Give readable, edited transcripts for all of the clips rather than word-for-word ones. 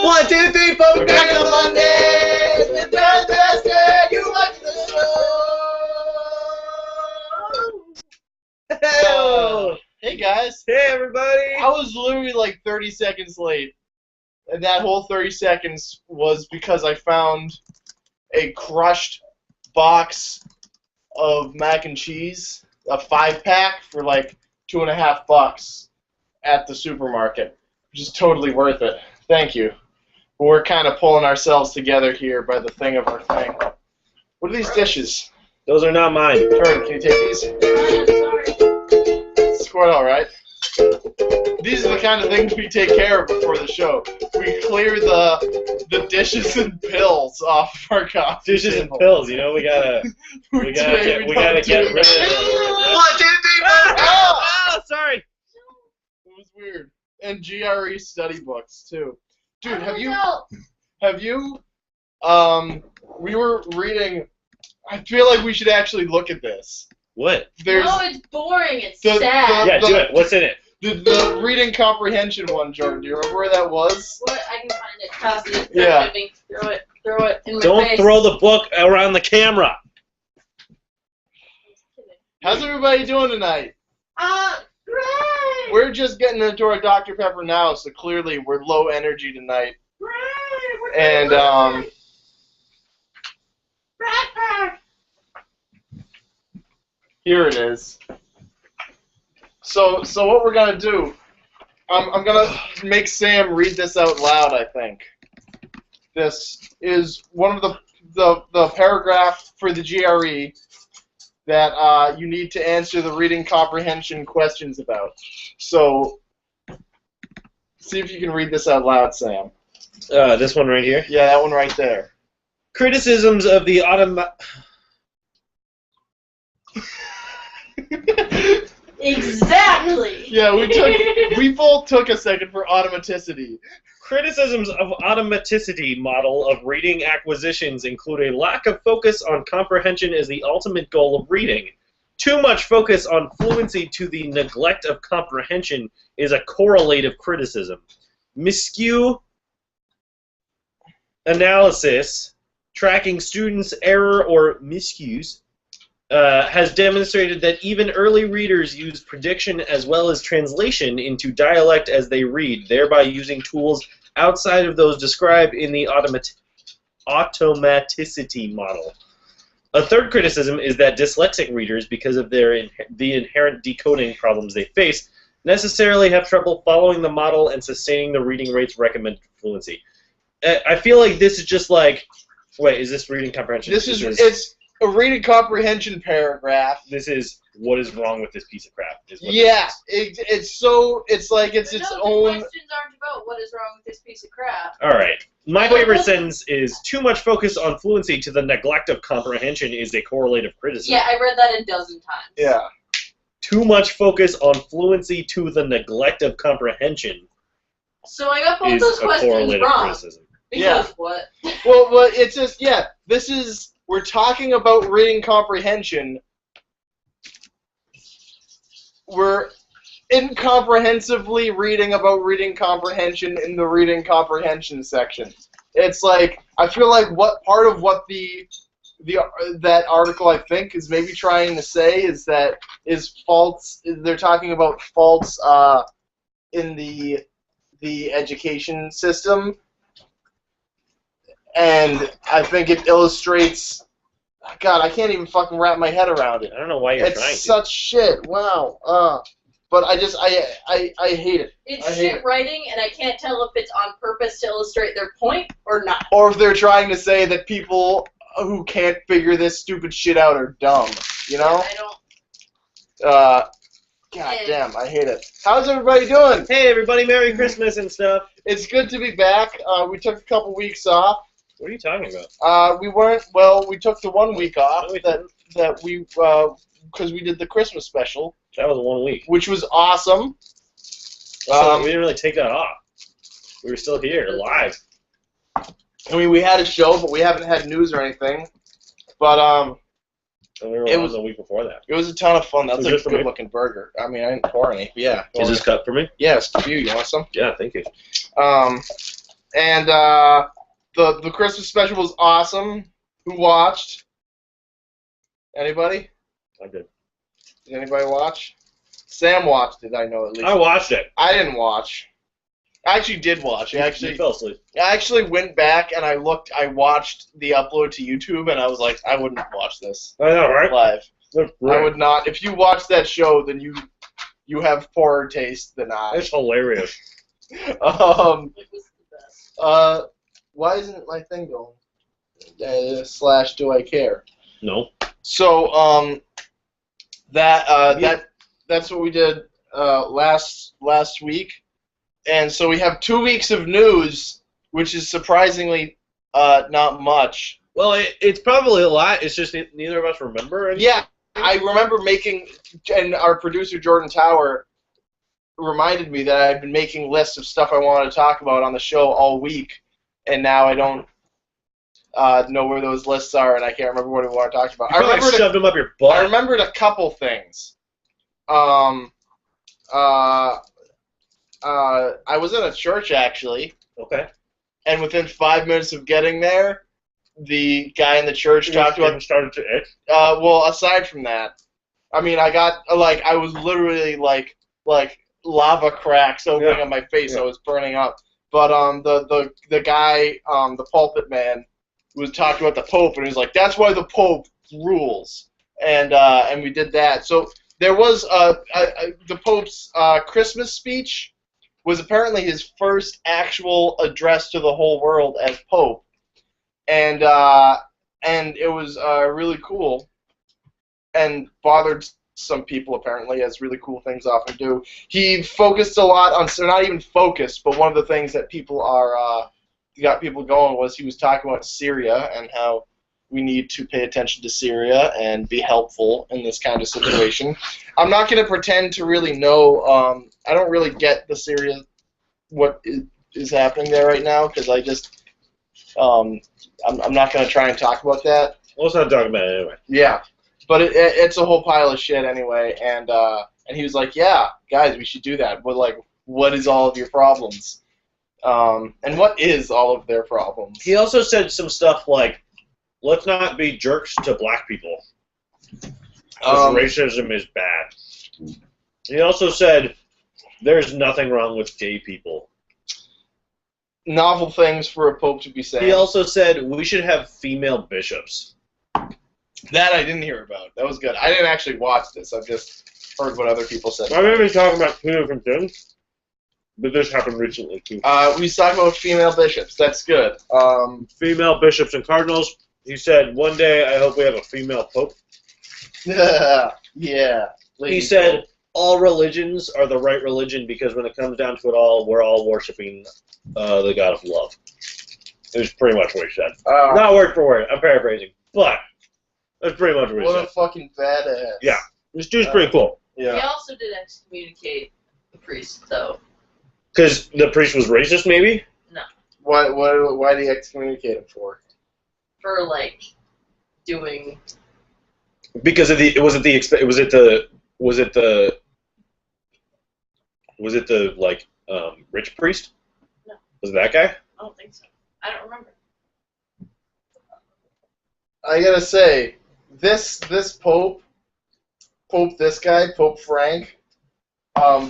1, 2, 3, 4, McCrackenOnMondays! It's fantastic! You watch the show! Hello. Hey guys. Hey everybody! I was literally like 30 seconds late. And that whole 30 seconds was because I found a crushed box of mac and cheese, a 5-pack for like $2.50 at the supermarket. Which is totally worth it. Thank you. But we're kind of pulling ourselves together here by the thing of our thing. What are these dishes? Those are not mine. Jordan, can you take these? It's quite alright. These are the kind of things we take care of before the show. We clear the dishes and pills off of our coffee Dishes and table. pills, you know, we gotta get rid of it. 1, 2, 3, 4. Oh, sorry. It was weird. And GRE study books too. Dude, we were reading, I feel like we should actually look at this. What? No, it's boring. It's sad. Yeah, do it. What's in it? The reading comprehension one, Jordan. Do you remember where that was? What? I can find it. Pass it. Yeah. Throw it in my Don't face. throw the book around the camera. How's everybody doing tonight? Great. We're just getting into our Dr. Pepper now, so clearly we're low energy tonight. Great. And here it is. So what we're gonna do? I'm gonna make Sam read this out loud. I think this is one of the paragraph for the GRE that you need to answer the reading comprehension questions about. So see if you can read this out loud, Sam. This one right here. Yeah, that one right there. Criticisms of the Exactly. Yeah, we both took a second for automaticity. Criticisms of automaticity model of reading acquisitions include a lack of focus on comprehension as the ultimate goal of reading. Too much focus on fluency to the neglect of comprehension is a correlative criticism. Miscue analysis, tracking students' error or miscues, has demonstrated that even early readers use prediction as well as translation into dialect as they read, thereby using tools outside of those described in the automaticity model. A third criticism is that dyslexic readers, because of the inherent decoding problems they face, necessarily have trouble following the model and sustaining the reading rates recommended for fluency. I feel like this is just like, wait, is this reading comprehension? It's a reading comprehension paragraph. This is what is wrong with this piece of crap. Yeah, it's like it's its own. The questions aren't about what is wrong with this piece of crap. All right. My favorite sentence is, too much focus on fluency to the neglect of comprehension is a correlative criticism. Yeah, I read that a dozen times. Yeah. Too much focus on fluency to the neglect of comprehension So I got both is those a questions correlative wrong. criticism. Because Yeah. what? Well, it's just, yeah, we're talking about reading comprehension. We're incomprehensively reading about reading comprehension in the reading comprehension section. It's like, I feel like what part of what that article, I think, is maybe trying to say is that faults, they're talking about faults in the education system. And I think it illustrates. God, I can't even fucking wrap my head around it. I don't know why you're trying to. It's such shit. Wow. But I hate it. It's shit writing, and I can't tell if it's on purpose to illustrate their point or not. Or if they're trying to say that people who can't figure this stupid shit out are dumb. You know? I don't. God damn, I hate it. How's everybody doing? Hey, everybody, Merry Christmas and stuff. It's good to be back. We took a couple weeks off. What are you talking about? We took the 1 week off No, we that we because we did the Christmas special. That was 1 week. Which was awesome. So we didn't really take that off. We were still here, live. I mean, we had a show, but we haven't had news or anything. But And we were on the week before that. It was a ton of fun. That's Is a this for me? good-looking burger. I mean, I didn't pour any. But yeah. Is this cut for me? Yeah, it's for you. You want some? Yeah, thank you. And the Christmas special was awesome. Who watched? Anybody? I did. Did anybody watch? Sam watched it, I know at least. I watched it. I didn't watch. I actually did watch. You fell asleep. I actually went back and I watched the upload to YouTube, and I was like, I wouldn't watch this I know, right? live. Right. I would not. If you watch that show, then you have poorer taste than I. It's hilarious. Like, what's the best? Why isn't my thing going? / do I care? No. So that's what we did last week, and so we have 2 weeks of news, which is surprisingly not much. Well, it's probably a lot. It's just neither of us remember anything. Yeah, I remember and our producer Jordan Tower reminded me that I had been making lists of stuff I wanted to talk about on the show all week, and now I don't know where those lists are, and I can't remember what we want to talk about. I shoved them up your butt. I remembered a couple things. I was in a church, actually. Okay. And within 5 minutes of getting there, the guy in the church talked about... started to itch? Well, aside from that, I mean, I was literally, like lava cracks opening on my face. Yeah. I was burning up. But, the guy, the pulpit man, was talking about the Pope, and he was like, that's why the Pope rules. And we did that. So there was the Pope's Christmas speech was apparently his first actual address to the whole world as Pope, and it was really cool, and bothered some people apparently, as really cool things often do. He focused a lot on, so not even focused, but one of the things that people got people going was he was talking about Syria and how we need to pay attention to Syria and be helpful in this kind of situation. I'm not going to pretend to really know. I don't really get the Syria, what is happening there right now, because I just, I'm not going to try and talk about that. Well, let's not talk about it anyway. Yeah, but it's a whole pile of shit anyway. And he was like, yeah, guys, we should do that. But like, what is all of your problems? And what is all of their problems? He also said some stuff like, let's not be jerks to black people. Because racism is bad. He also said, there's nothing wrong with gay people. Novel things for a pope to be saying. He also said, we should have female bishops. That I didn't hear about. That was good. I didn't actually watch this. I've just heard what other people said. I may be talking about two different things, but this happened recently, too. We talked about female bishops. That's good. Female bishops and cardinals. He said, one day I hope we have a female pope. Yeah. He said, all religions are the right religion because when it comes down to it all, we're all worshiping the God of love. It was pretty much what he said. Not word for word. I'm paraphrasing. But that's pretty much what he said. What a fucking badass. Yeah. This dude's pretty cool. Yeah. He also did excommunicate the priest, though. Because the priest was racist, maybe? No. Why did he excommunicate him for? For, like, doing... Because of the... Was it the like, rich priest? No. Was it that guy? I don't think so. I don't remember. I gotta say, this Pope, this guy, Pope Frank,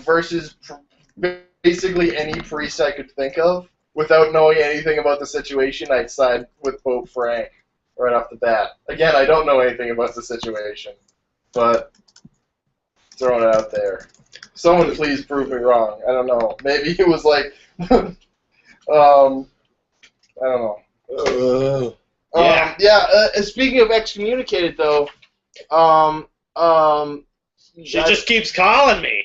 versus basically any priest I could think of, without knowing anything about the situation, I'd side with Pope Frank right off the bat. Again, I don't know anything about the situation, but throwing it out there. Someone please prove me wrong. I don't know. Maybe it was like, I don't know. Speaking of excommunicated, though, She just keeps calling me.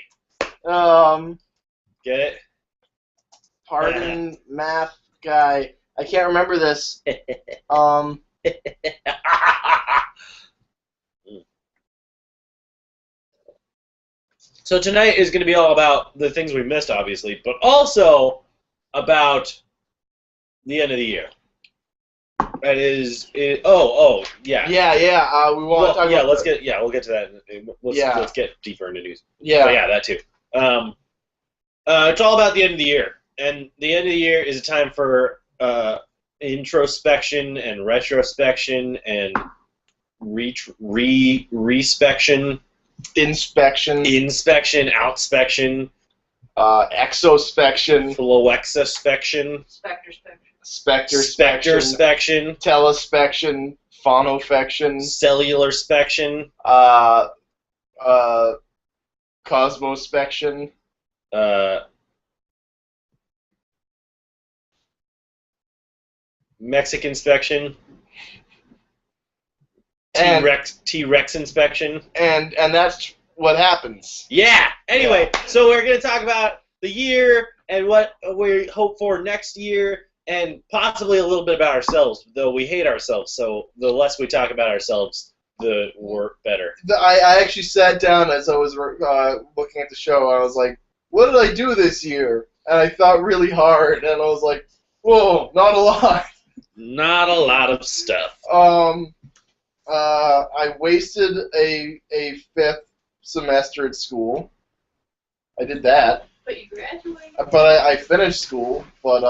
Get it? Pardon, math guy. I can't remember this. So tonight is going to be all about the things we missed, obviously, but also about the end of the year. That is, yeah. Yeah. We want to talk about. We'll get to that. Let's get deeper into news. Yeah. But yeah, that too. It's all about the end of the year. And the end of the year is a time for introspection and retrospection and respection, inspection, outspection, exospection, phloexospection, spectrespection, telespection, phonospection, cellular-spection, cosmospection, Mexican-spection, and T-Rex inspection. and that's what happens. Yeah. Anyway, so we're going to talk about the year and what we hope for next year, and possibly a little bit about ourselves, though we hate ourselves, so the less we talk about ourselves, the better. I actually sat down as I was looking at the show, and I was like, what did I do this year? And I thought really hard, and I was like, whoa, not a lot. Not a lot of stuff. I wasted a fifth semester at school. I did that. But you graduated. But I finished school. But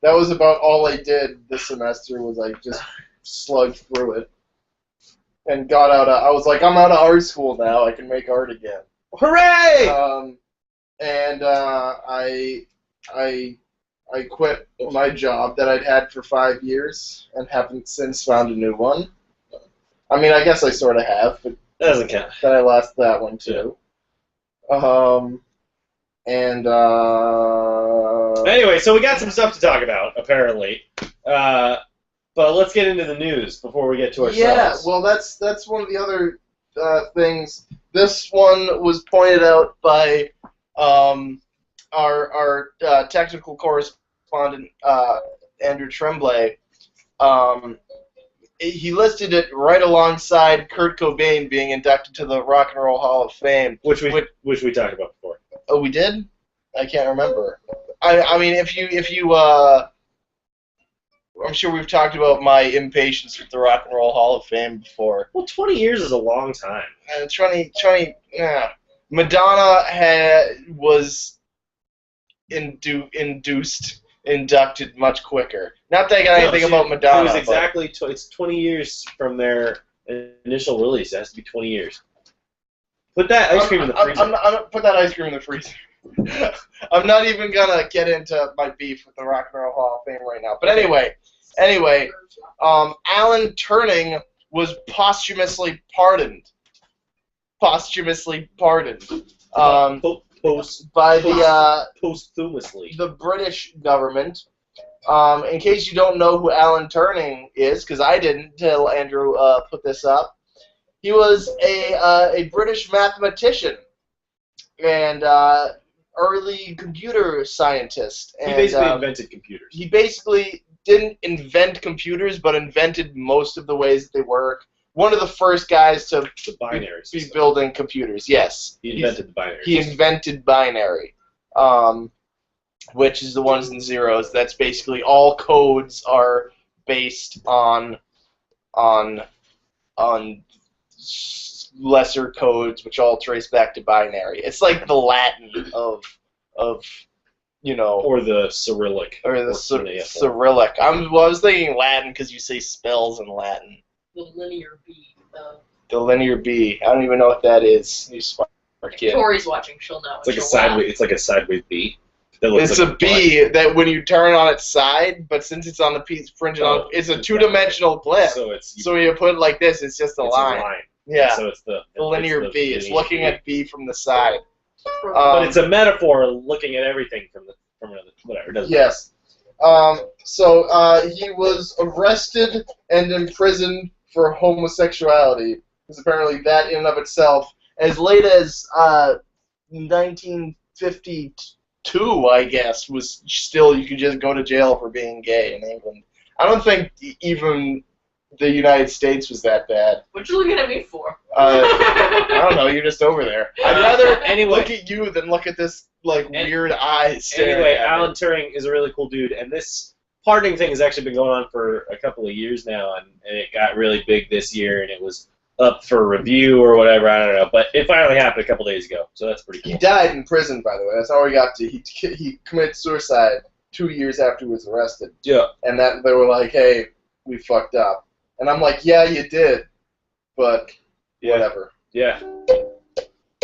that was about all I did this semester. Was I just slugged through it and got out. I was like, I'm out of art school now. I can make art again. Hooray! I quit my job that I'd had for 5 years and haven't since found a new one. I mean, I guess I sort of have, but That doesn't count. then I lost that one too. Anyway, so we got some stuff to talk about, apparently. But let's get into the news before we get to ourselves. Yeah, well, that's one of the other things. This one was pointed out by our technical correspondent, Andrew Tremblay. He listed it right alongside Kurt Cobain being inducted to the Rock and Roll Hall of Fame. Which we talked about before. Oh, we did? I can't remember. I mean, if you I'm sure we've talked about my impatience with the Rock and Roll Hall of Fame before. Well, 20 years is a long time. Yeah. Madonna was inducted much quicker. Not that I got anything about Madonna. It was exactly it's 20 years from their initial release. It has to be 20 years. Put that ice cream in the freezer. Put that ice cream in the freezer. I'm not even gonna get into my beef with the Rock and Roll Hall of Fame right now. But anyway, Alan Turing was posthumously pardoned. Posthumously pardoned. By posthumously. the British government. In case you don't know who Alan Turing is, because I didn't until Andrew put this up, he was a British mathematician and early computer scientist. And, he basically invented computers. He basically didn't invent computers, but invented most of the ways that they work. One of the first guys to be building computers, yes. He invented the binary. He invented binary, which is the ones and zeros. That's basically all codes are based on lesser codes, which all trace back to binary. It's like the Latin of or the Cyrillic. Or the Cyrillic. I was thinking Latin because you say spells in Latin. The linear B. The linear B. I don't even know what that is. You smart kid. Tori's watching. She'll know. It's like a sideways. It's like a sideways B. It's like a B that when you turn on its side, but since it's on the piece fringe on, it's a two-dimensional glyph. So you put it like this, it's just a line. Yeah. So it's the linear B. It's looking at B from the side. But it's a metaphor looking at everything from whatever. Doesn't yes. So he was arrested and imprisoned for homosexuality, because apparently that in and of itself, as late as 1952, I guess, was still, you could just go to jail for being gay in England. I don't think even the United States was that bad. What you looking at me for? I don't know, you're just over there. I'd rather look at you than look at this weird eyes. Anyway, Alan Turing is a really cool dude, and this pardoning thing has actually been going on for a couple of years now, and it got really big this year, and it was up for review or whatever. I don't know, but it finally happened a couple days ago, so that's pretty cool. He died in prison, by the way. That's how he got to. He committed suicide 2 years after he was arrested. Yeah. And that they were like, "Hey, we fucked up," and I'm like, "Yeah, you did, but whatever." Yeah.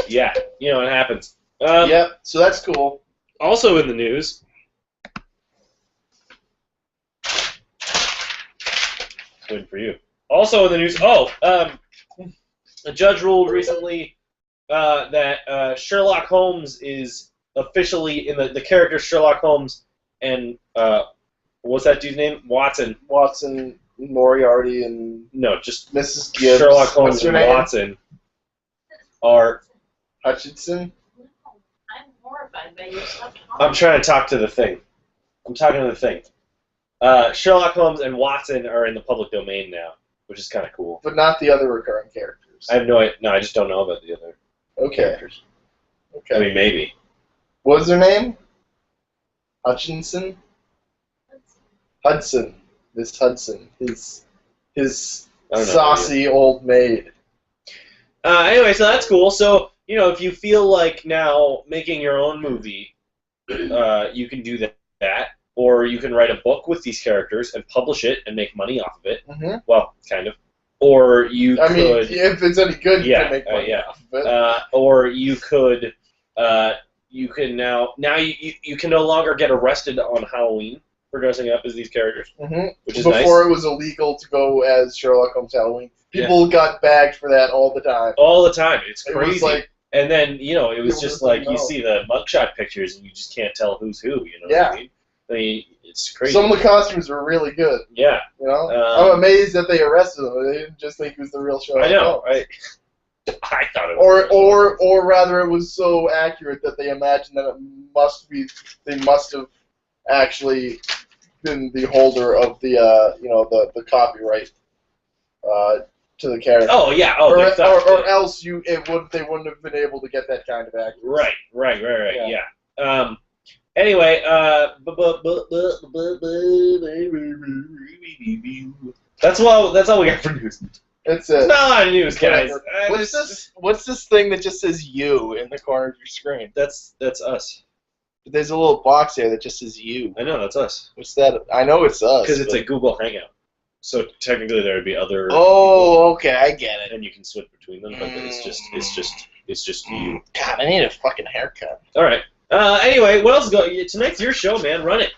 Yeah. You know, it happens. Yep. So that's cool. Also in the news. Waiting for you. Also in the news. A judge ruled recently that Sherlock Holmes is officially in the character Sherlock Holmes and what's that dude's name? Watson. Watson, Moriarty, and No, just Mrs. Gibbs. Sherlock Holmes What's her and name? Watson are. Hutchinson. I'm horrified by your stuff. I'm trying to talk to the thing. I'm talking to the thing. Sherlock Holmes and Watson are in the public domain now, which is kind of cool. But not the other recurring characters. I have no idea. No, I just don't know about the other characters. Okay. I mean, maybe. What was her name? Hutchinson? Hudson. Miss Hudson. His I don't know. saucy old maid. Anyway, so that's cool. So, you know, if you feel like now making your own movie, you can do that. Or you can write a book with these characters and publish it and make money off of it. Mm-hmm. Well, kind of. Or you could... I mean, if it's any good, you can make money yeah. off of it. Or you could... you can now you can no longer get arrested on Halloween for dressing up as these characters, which is nice. Before it was illegal to go as Sherlock Holmes Halloween. People got bagged for that all the time. All the time. It's crazy. It was like, and then, you know, it was just like you know. see the mugshot pictures and you just can't tell who's who, you know Yeah. what I mean? It's crazy. Some of the costumes were really good. Yeah. You know? I'm amazed that they arrested him. They didn't just think he was the real Sherlock I know. Holmes. I thought it was. Or rather, it was so accurate that they imagined that they must have actually been the holder of the the copyright to the character. Oh yeah. Oh, or else they wouldn't have been able to get that kind of accuracy. Right. Yeah. Anyway, that's all we got for news. That's it. It's not a lot of news, guys. What's this thing that just says "you" in the corner of your screen? That's us. There's a little box there that just says "you." I know, that's us. What's that? I know it's us. Because it's a Google Hangout. So technically there would be other Oh, okay, I get it. and you can switch between them, but it's just you. God, I need a fucking haircut. Alright. Anyway, what else is going? Tonight's your show, man. Run it.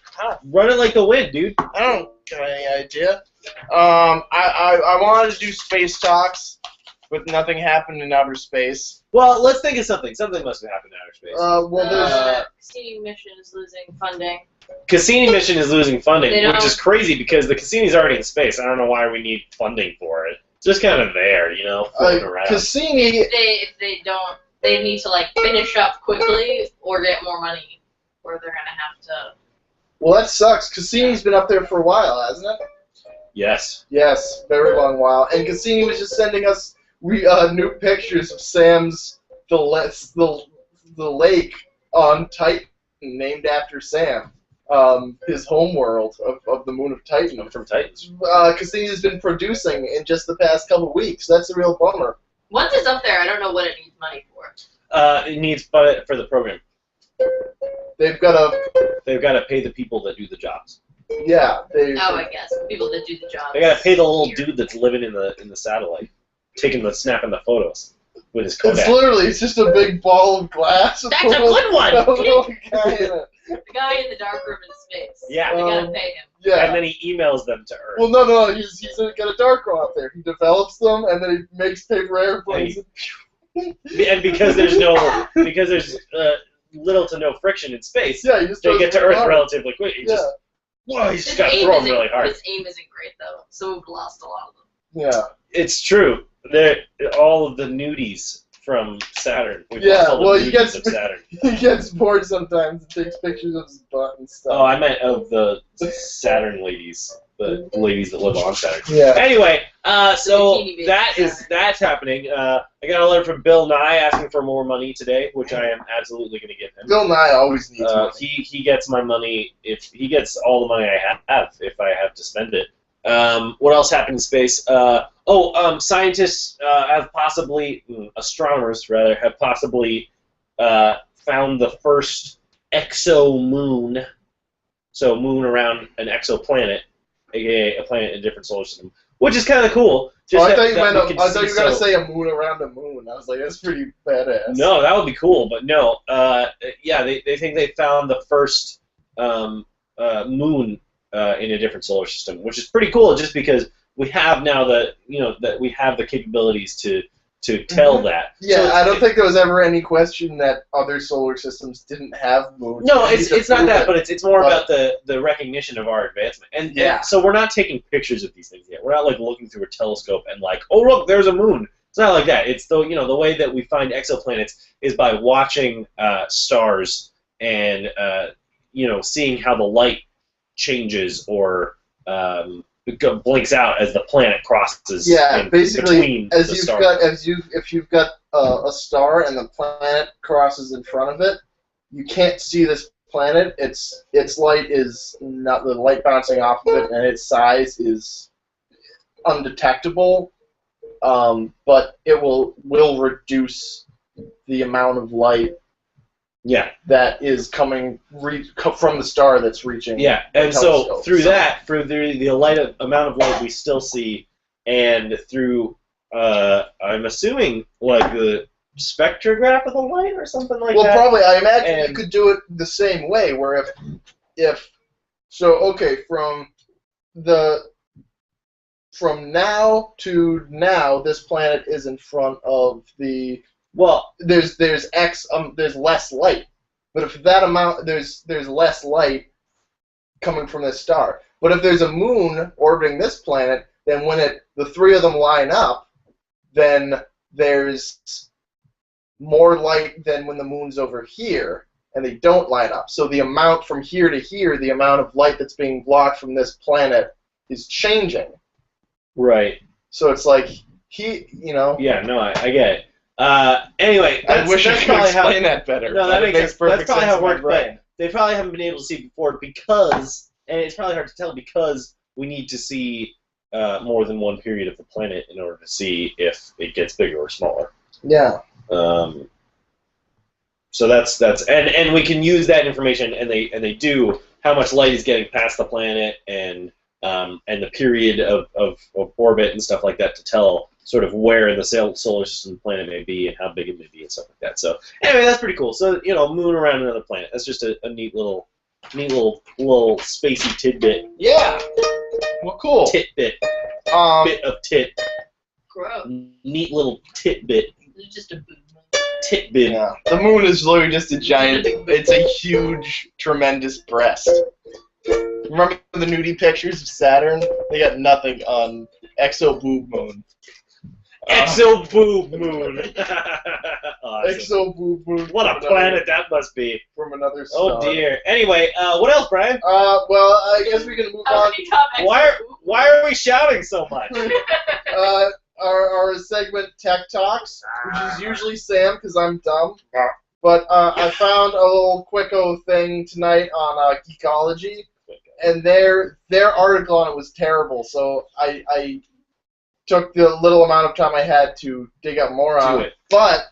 Run it like the wind, dude. I don't got any idea. I wanted to do space talks, but nothing happened in outer space. Well, let's think of something. Something must have happened in outer space. There's Cassini mission is losing funding. Cassini mission is losing funding, They which don't- is crazy because the Cassini's already in space. I don't know why we need funding for it. It's just kind of there, you know, floating around. Cassini. If they don't, they need to like finish up quickly or get more money, or they're gonna have to. Well, that sucks. Cassini's been up there for a while, hasn't it? Yes. Yes, very long while. And Cassini was just sending us new pictures of Sam's the lake on Titan, named after Sam. His homeworld of the moon of Titan. I'm from Titans. Cassini has been producing in just the past couple of weeks. That's a real bummer. Once it's up there, I don't know what it needs money for. It needs for the program. They've got to pay the people that do the jobs. Oh, I guess people that do the job. They got to pay the little dude that's living in the satellite, snapping the photos with his Kodak. It's just a big ball of glass. That's a good one! The The guy in the dark room in space. Yeah. They gotta pay him. Yeah. And then he emails them to Earth. Well, no, he's got a dark room out there. He develops them, and then he makes paper airplanes. And because there's little to no friction in space, Yeah, he just they throws get to them Earth around. relatively quick. He's just got to throw them really hard. His aim isn't great though, so we've lost a lot of them. Yeah. It's true. All of the nudies from Saturn. We've Yeah, lost all the well, he nudies gets- of Saturn. He gets bored sometimes and takes pictures of his butt and stuff. Oh, I meant of the Saturn ladies, the ladies that live on Saturn. Yeah. Anyway, so bikini baby that's happening. I got a letter from Bill Nye asking for more money today, which I am absolutely going to give him. Bill Nye always needs money. He gets my money if he gets all the money I have if I have to spend it. What else happened in space? Scientists have possibly, astronomers rather, have possibly found the first exomoon. So moon around an exoplanet, aka a planet in a different solar system, which is kind of cool. I thought you were gonna say a moon around a moon. I was like, that's pretty badass. No, that would be cool, but no. They think they found the first moon in a different solar system, which is pretty cool. Just because we have now that we have the capabilities to tell that. Yeah, so I don't think there was ever any question that other solar systems didn't have moons. No, it's not that, but it's more about the recognition of our advancement. And so we're not taking pictures of these things yet. We're not like looking through a telescope and like, oh look, there's a moon. It's not like that. It's the way that we find exoplanets is by watching stars and seeing how the light changes or blinks out as the planet crosses. Yeah, basically, between the stars. if you've got a star and the planet crosses in front of it, you can't see this planet. Its light is not the light bouncing off of it, and its size is undetectable. But it will reduce the amount of light. Yeah, that is coming from the star that's reaching. Yeah, and so through the amount of light we still see, and through I'm assuming like the spectrograph of the light or something like that. Well, probably I imagine you could do it the same way, where from now to now, this planet is in front of the. Well, there's less light, but if that amount there's less light coming from this star. But if there's a moon orbiting this planet, then when the three of them line up, then there's more light than when the moon's over here, and they don't line up. So the amount from here to here, the amount of light that's being blocked from this planet is changing. Right. So it's like Yeah, no, I get it. Anyway, I wish I could explain that better. No, that makes perfect sense. That's probably how it works, right. but they probably haven't been able to see it before because, and it's probably hard to tell because we need to see more than one period of the planet in order to see if it gets bigger or smaller. Yeah. So that's and we can use that information, and they do how much light is getting past the planet and the period of orbit and stuff like that to tell sort of where in the solar system the planet may be and how big it may be and stuff like that. So anyway, that's pretty cool. So moon around another planet. That's just a neat little spacey tidbit. Yeah. Well, cool. Tidbit. Bit of tit. Gross. Neat little tidbit. It's just a boob. Tidbit. Yeah. The moon is literally just a giant. It's a huge, tremendous breast. Remember the nudie pictures of Saturn? They got nothing on Exo Boob Moon. Exo Boob Moon. Awesome. Exo Boob Moon. What a planet that must be. From another star. Oh dear. Anyway, what else, Brian? Well, I guess we can move on. Why are we shouting so much? Our segment Tech Talks, which is usually Sam because I'm dumb. But I found a little quicko thing tonight on Geekology, and their article on it was terrible. So I took the little amount of time I had to dig up more on it. But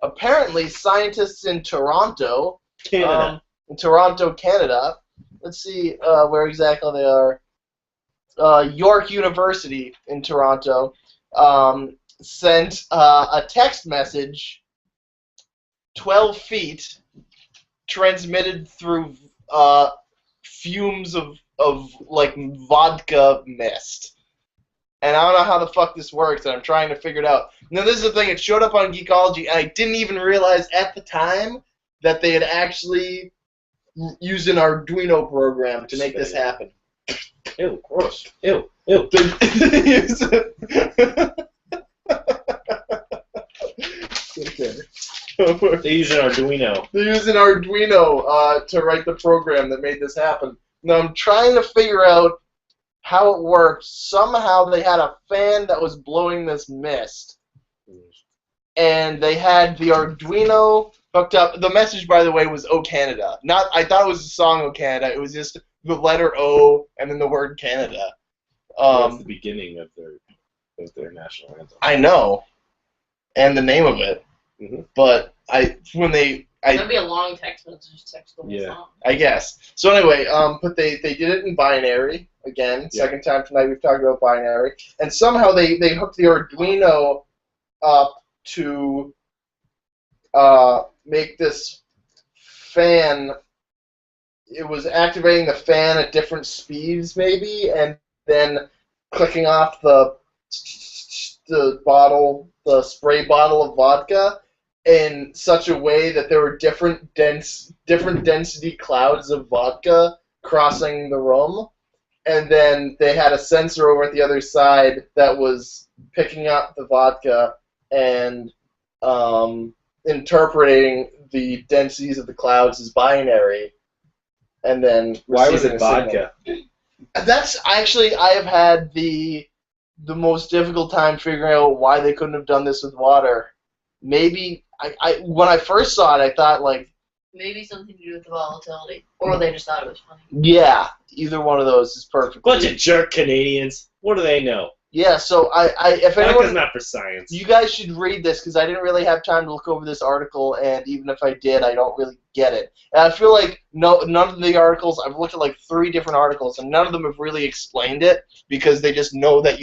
apparently, scientists in Toronto, Canada. Canada. Let's see where exactly they are. York University in Toronto sent a text message 12 feet transmitted through fumes of like vodka mist. And I don't know how the fuck this works, and I'm trying to figure it out. Now, this is the thing. It showed up on Geekology, and I didn't even realize at the time that they had actually used an Arduino program to make this happen. Ew, gross. Ew, ew. Okay. They use an Arduino. They use an Arduino to write the program that made this happen. Now I'm trying to figure out how it worked. Somehow they had a fan that was blowing this mist, and they had the Arduino Hooked up. The message, by the way, was "Oh Canada." Not. I thought it was a song "Oh Canada." It was just the letter O and then the word Canada. That's the beginning of their national anthem. I know, and the name of it. Mm-hmm. But That'd be a long text message. Text the whole song. I guess. So anyway, but they did it in binary again. Yeah. Second time tonight we've talked about binary, and somehow they hooked the Arduino up to make this fan. It was activating the fan at different speeds, maybe, and then clicking off the spray bottle of vodka in such a way that there were different density clouds of vodka crossing the room, and then they had a sensor over at the other side that was picking up the vodka and interpreting the densities of the clouds as binary, and then Why was receiving it a signal. vodka? That's actually, I have had the most difficult time figuring out why they couldn't have done this with water. Maybe when I first saw it, I thought like Maybe something to do with the volatility, or they just thought it was funny. yeah, either one of those is perfect. Bunch of jerk Canadians. What do they know? Yeah, so if Vodka's anyone, not for science. you guys should read this because I didn't really have time to look over this article, and even if I did, I don't really get it. And I feel like none of the articles, I've looked at like 3 different articles, and none of them have really explained it because they just know that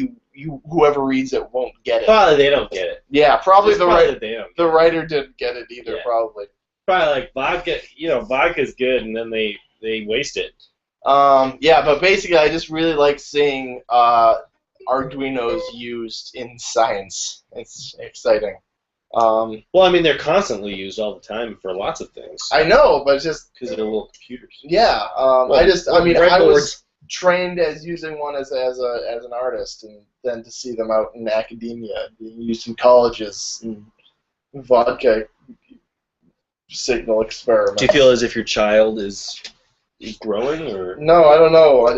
whoever reads it won't get it. Probably they don't get it. Yeah, probably It's the probably writer. that they don't. The writer didn't get it either, Yeah. probably. Probably like vodka. Vodka's good, and then they waste it. Yeah, but basically, I just really like seeing Arduinos used in science. It's exciting. Well, I mean, they're constantly used all the time for lots of things. I know, but just Because they're little computers. yeah. Well, I breadboards. was trained as using one as an artist, and then to see them out in academia, being used in colleges, and vodka signal experiments. Do you feel as if your child is growing, or? No, I don't know. It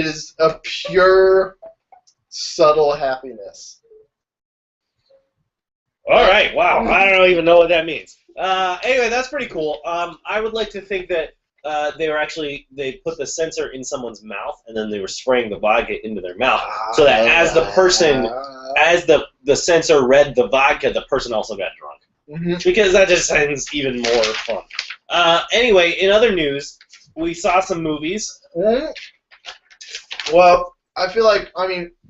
is a pure, subtle happiness. All right. Wow. I don't even know what that means. Anyway, that's pretty cool. I would like to think that they put the sensor in someone's mouth, and then they were spraying the vodka into their mouth, so that as the sensor read the vodka, the person also got drunk. Mm-hmm. Because that just sounds even more fun. Anyway, in other news, we saw some movies. Mm-hmm. Well, I feel like,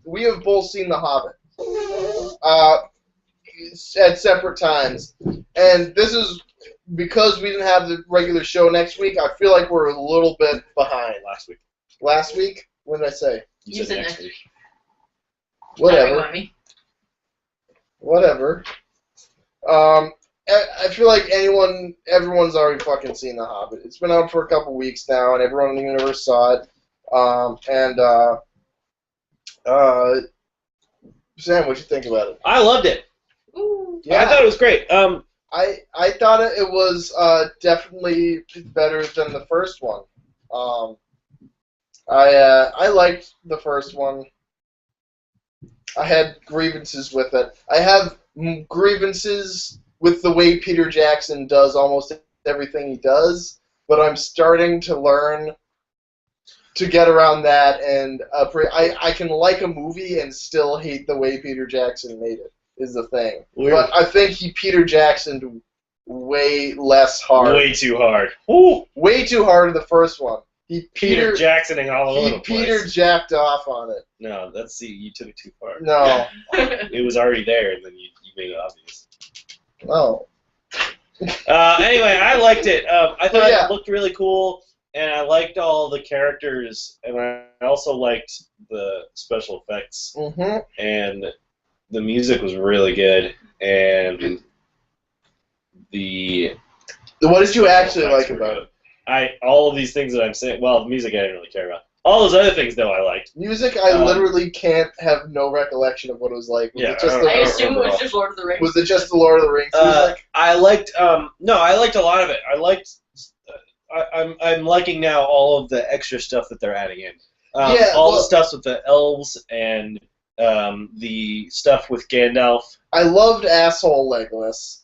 we have both seen The Hobbit at separate times. And this is because we didn't have the regular show next week. I feel like we're a little bit behind. Last week? What did I say? You said next week. Whatever. I feel like everyone's already fucking seen The Hobbit. It's been out for a couple weeks now, and everyone in the universe saw it. Sam, what'd you think about it? I loved it. Ooh. Yeah. I thought it was great. I thought it was definitely better than the first one. I liked the first one. I had grievances with it. I have grievances with the way Peter Jackson does almost everything he does, but I'm starting to learn to get around that, and I can like a movie and still hate the way Peter Jackson made it, is the thing. Weird. But I think he Peter Jacksoned way less hard. Way too hard. Ooh. Way too hard in the first one. He Peter Jacksoning all over the place. Peter jacked off on it. No, you took it too far. No. It was already there, and then you made it obvious. Oh. Anyway, I liked it. I thought Yeah. it looked really cool, and I liked all the characters, and I also liked the special effects, Mm-hmm. and the music was really good, and What did you actually like about it? All of these things that I'm saying. Well, music I didn't really care about. All those other things though I liked. Music, I literally can't have no recollection of what it was like. Was Yeah, it just I assume it was just Lord of the Rings. Was it just the Lord of the Rings music? I liked. No, I liked a lot of it. I liked. I'm liking now all of the extra stuff that they're adding in. The stuff with the elves and the stuff with Gandalf. I loved asshole Legolas.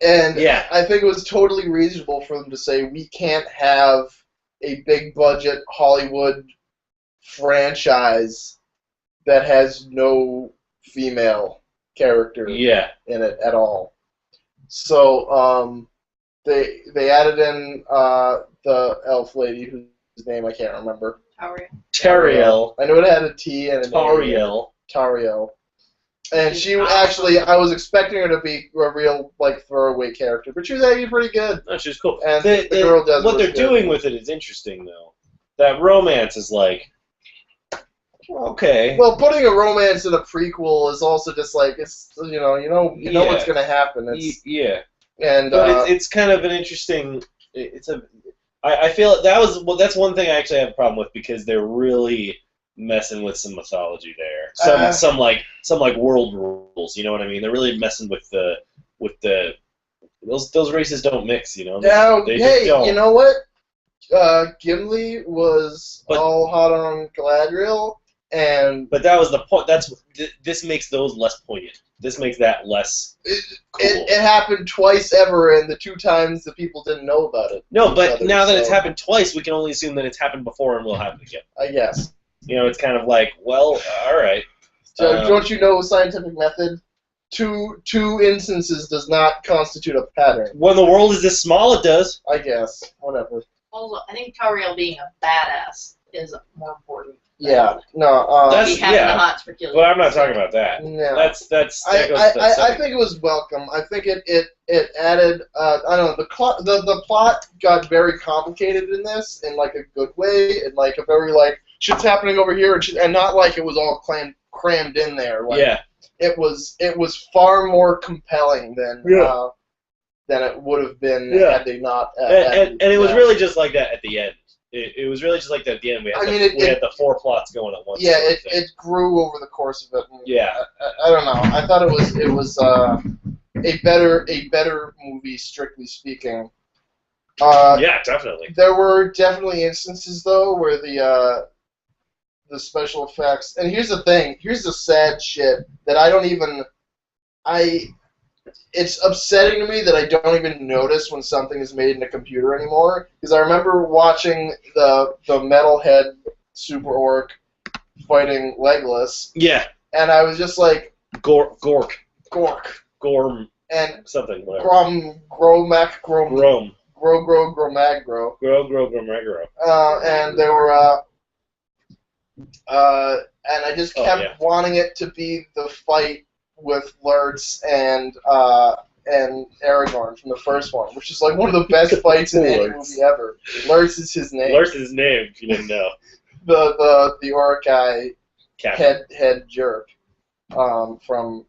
And Yeah. I think it was totally reasonable for them to say, we can't have a big-budget Hollywood franchise that has no female character Yeah. in it at all. So they added in the elf lady whose name I can't remember. Tariel. I know it had a T and an A. Tariel. Tariel. And She's she awesome. actually, I was expecting her to be a real like throwaway character, but she was actually pretty good. No, she's cool. And the girl does what was they're good. doing with it is interesting, though. That romance is like, okay. Well, putting a romance in a prequel is also just like it's you know Yeah. what's gonna happen. It's, Yeah. and But it's kind of an interesting. I feel that's one thing I actually have a problem with because they're really messing with some mythology there. Some world rules. You know what I mean? They're really messing with the those races don't mix. You know. now, They hey, just don't. you know what? Gimli was all hot on Galadriel, and But that was the point. This makes those less poignant. This makes that less cool. it happened twice ever, and the 2 times the people didn't know about it. No, but other, now that it's so- happened twice, we can only assume that it's happened before and will happen again. I guess. You know, it's kind of like, well, all right. So don't you know scientific method? Two instances does not constitute a pattern. When the world is this small, it does. I guess. Whatever. Also, I think Tariel being a badass is more important. Yeah. No. That's- He having yeah. the hots for killing. But I'm not talking about that. No. That goes I without I saying. think it was welcome. I think it added. I don't know. The plot got very complicated in this in like a good way, in like a very like shit's happening over here, and not like it was all crammed in there. Like, Yeah. It was far more compelling than it would have been had they not. And it was really just like that at the end. It was really just like that at the end. We had we had the 4 plots going at once. Yeah, it grew over the course of it. And Yeah. I don't know. I thought it was a better movie, strictly speaking. Yeah, definitely. There were definitely instances though where the special effects. And here's the thing. Here's the sad shit that I don't even. It's upsetting to me that I don't even notice when something is made in a computer anymore. Because I remember watching the metalhead super orc fighting Legolas, Yeah. and I was just like, Gork. Gorm, and Something. Whatever. Gromagro, Grom. Gromagro, Gromagro. and they were, and I just kept yeah. wanting it to be the fight with Lurtz and Aragorn from the first one, which is like one of the best fights in any movie ever. Lurtz is his name. Lurtz is his name, if you didn't know. The Urukai Captain. head jerk from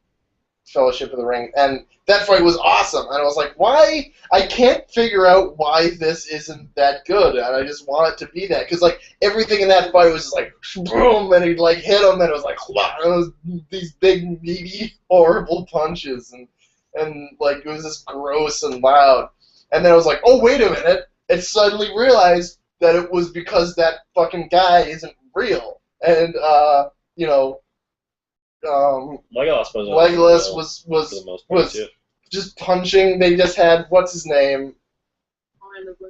Fellowship of the Ring, and that fight was awesome. And I was like, why? I can't figure out why this isn't that good, and I just want it to be that because like everything in that fight was just like boom, and he'd like hit him, and it was like and it was these big meaty horrible punches, and like it was just gross and loud. And then I was like, oh wait a minute, and suddenly realized that it was because that fucking guy isn't real, and you know. Legolas was for the most part, too. just punching. They just had what's his name,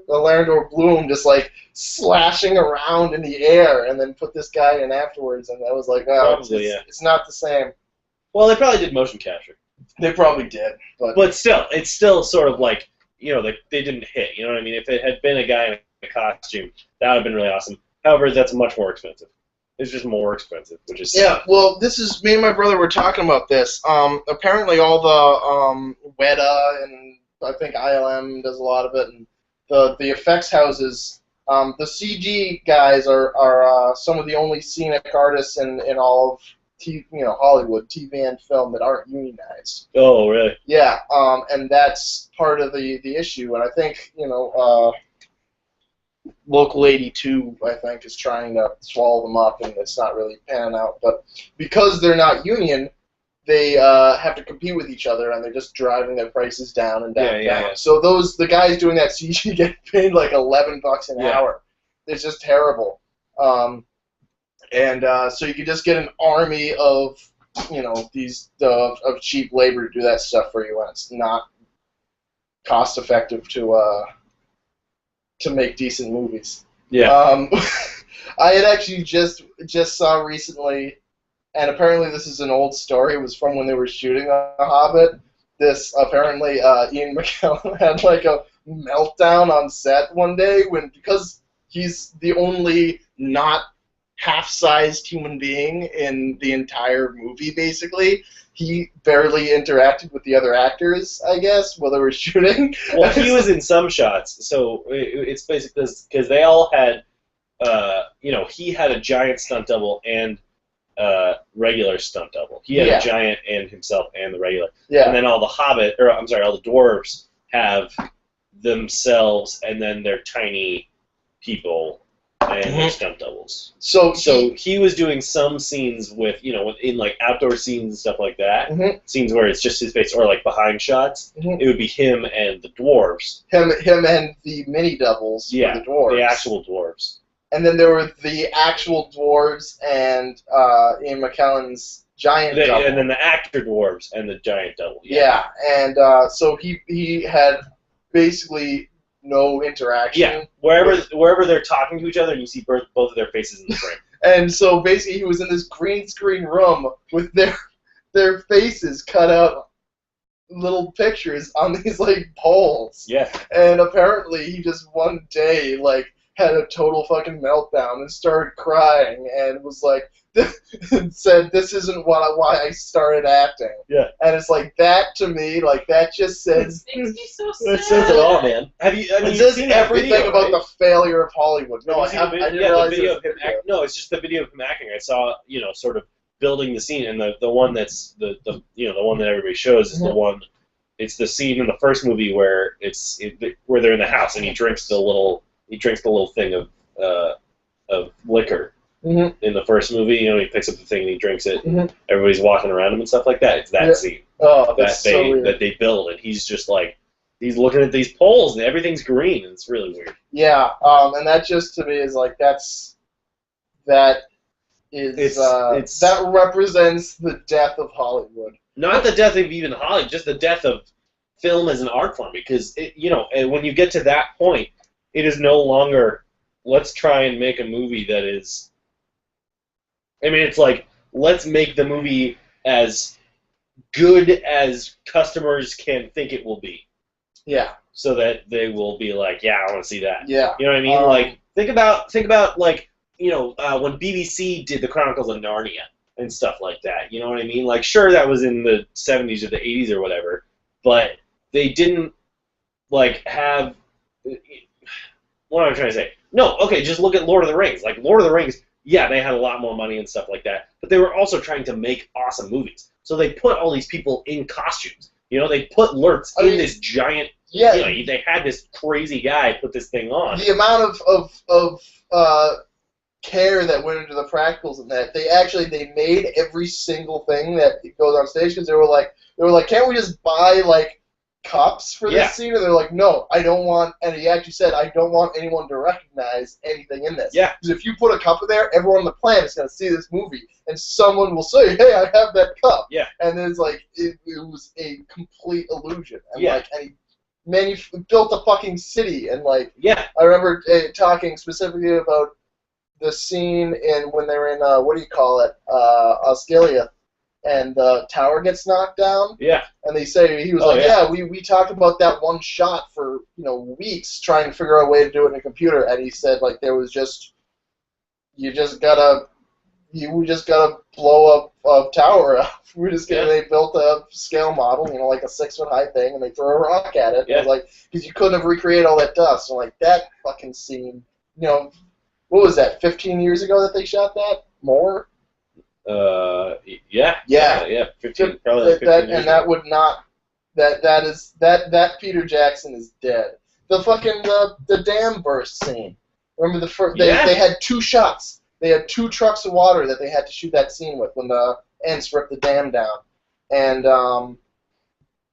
Orlando Bloom, just like slashing around in the air, and then put this guy in afterwards, and I was like, oh, Probably, it's not the same. Well, they probably did motion capture. They probably did, But still, it's still sort of like, you know, they didn't hit. You know what I mean? If it had been a guy in a costume, that would have been really awesome. However, that's much more expensive. It's just more expensive, which is yeah. Well, this is me and my brother were talking about this. Apparently, all the Weta and I think ILM does a lot of it, and the effects houses. The CG guys are some of the only scenic artists in all of Hollywood TV and film that aren't unionized. Oh, really? Yeah, and that's part of the issue, and I think Local 82, I think, is trying to swallow them up, and it's not really panning out. But because they're not union, they have to compete with each other, and they're just driving their prices down and down and down. Yeah. So the guys doing that CG get paid like $11 an Yeah. hour. It's just terrible. So you could just get an army of these of cheap labor to do that stuff for you, and it's not cost effective to make decent movies. Yeah. I had actually just saw recently, and apparently this is an old story. It was from when they were shooting The Hobbit. This apparently Ian McKellen had like a meltdown on set one day because he's the only not half-sized human being in the entire movie. Basically, he barely interacted with the other actors, I guess, while they were shooting. Well, he was in some shots, so it's basically because they all had, he had a giant stunt double and regular stunt double. He had a giant and himself and the regular. Yeah. And then all the all the dwarves have themselves and then their tiny people and their stunt doubles. So he was doing some scenes with, in like outdoor scenes and stuff like that, scenes where it's just his face, or like behind shots, it would be him and the dwarves. Him and the mini doubles for the dwarves. The actual dwarves. And then there were the actual dwarves and Ian McKellen's giant double. And then the actor dwarves and the giant double. Yeah, and so he had basically no interaction. Yeah, wherever they're talking to each other, and you see both of their faces in the frame. And so basically he was in this green screen room with their faces cut out little pictures on these like poles. Yeah. And apparently he just one day like had a total fucking meltdown and started crying and was like, and said, "This isn't why I started acting." Yeah. And it's like that to me, like that just says. It makes me so sad. It says it all, man. It says everything about the failure of Hollywood. No, I didn't realize video of him no, it's just the video of him acting. I saw, sort of building the scene, and the one that's the one that everybody shows is the one. It's the scene in the first movie where where they're in the house and he drinks the little thing of liquor. In the first movie, he picks up the thing and he drinks it. And everybody's walking around him and stuff like that. It's that scene that they build, and he's just like he's looking at these poles and everything's green, and it's really weird. Yeah, and that just to me is like that represents the death of Hollywood. Not the death of even Hollywood, just the death of film as an art form. Because when you get to that point, it is no longer let's try and make a movie that is. I mean, it's like, let's make the movie as good as customers can think it will be. Yeah. So that they will be like, yeah, I want to see that. Yeah. You know what I mean? Like, think about like, when BBC did the Chronicles of Narnia and stuff like that. You know what I mean? Like, sure, that was in the 70s or the 80s or whatever, but they didn't, like, have... What am I trying to say? No, okay, just look at Lord of the Rings. Like, Lord of the Rings... Yeah, they had a lot more money and stuff like that, but they were also trying to make awesome movies. So they put all these people in costumes. They put Lurtz in this giant. Yeah. They had this crazy guy put this thing on. The amount of care that went into the practicals in that they made every single thing that goes on stage because they were like, can't we just buy like cups for this scene? And they're like, no, I don't want, and he actually said, I don't want anyone to recognize anything in this. Yeah. Because if you put a cup in there, everyone on the planet is going to see this movie, and someone will say, hey, I have that cup. Yeah. And it's like, it was a complete illusion. And he built a fucking city, and like, I remember talking specifically about the scene when they were in, Australia, and the tower gets knocked down. Yeah. And they say, he was we talked about that one shot for, weeks trying to figure out a way to do it in a computer. And he said, like, there was just, we just gotta blow up a tower up. They built a scale model, like a 6-foot high thing, and they throw a rock at it. Yeah. And like, because you couldn't have recreated all that dust. So like that fucking scene, what was that, 15 years ago that they shot that? More? 15, probably 15 years and that would not, that Peter Jackson is dead. The fucking, the dam burst scene. Remember the first, they had 2 shots. They had 2 trucks of water that they had to shoot that scene with when the Ents ripped the dam down. And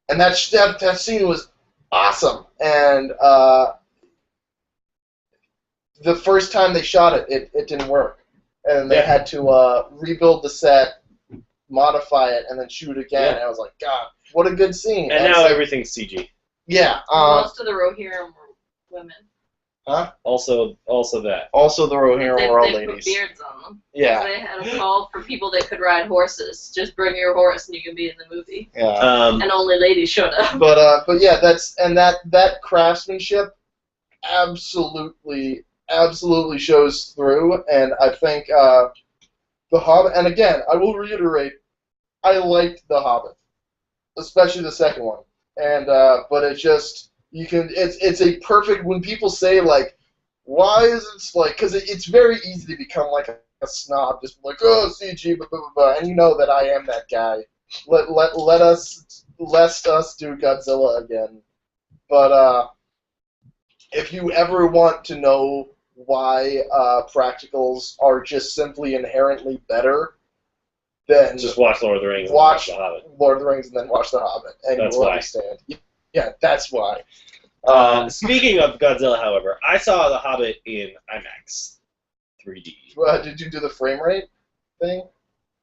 that scene was awesome. And, the first time they shot it, it didn't work. And they had to rebuild the set, modify it, and then shoot it again. And I was like, God, what a good scene. And now everything's CG. Yeah. Most of the Rohirrim were women. Huh? Also that. Also, the Rohirrim were all They ladies. put beards on them. Yeah. They had a call for people that could ride horses. Just bring your horse and you can be in the movie. Yeah. And only ladies showed up. But yeah, that craftsmanship absolutely shows through, and I think the Hobbit. And again, I will reiterate, I liked the Hobbit, especially the second one. And but it's just it's a perfect when people say like, why is it like? Because it's very easy to become like a snob, just like CG, blah blah blah, and you know that I am that guy. Let us do Godzilla again. But if you ever want to know why practicals are just simply inherently better, then Just watch Lord of the Rings. watch and watch The Hobbit. Lord of the Rings and then watch The Hobbit, and That's you will why. understand. Yeah, that's why. Speaking of Godzilla, however, I saw The Hobbit in IMAX 3D. Did you do the frame rate thing?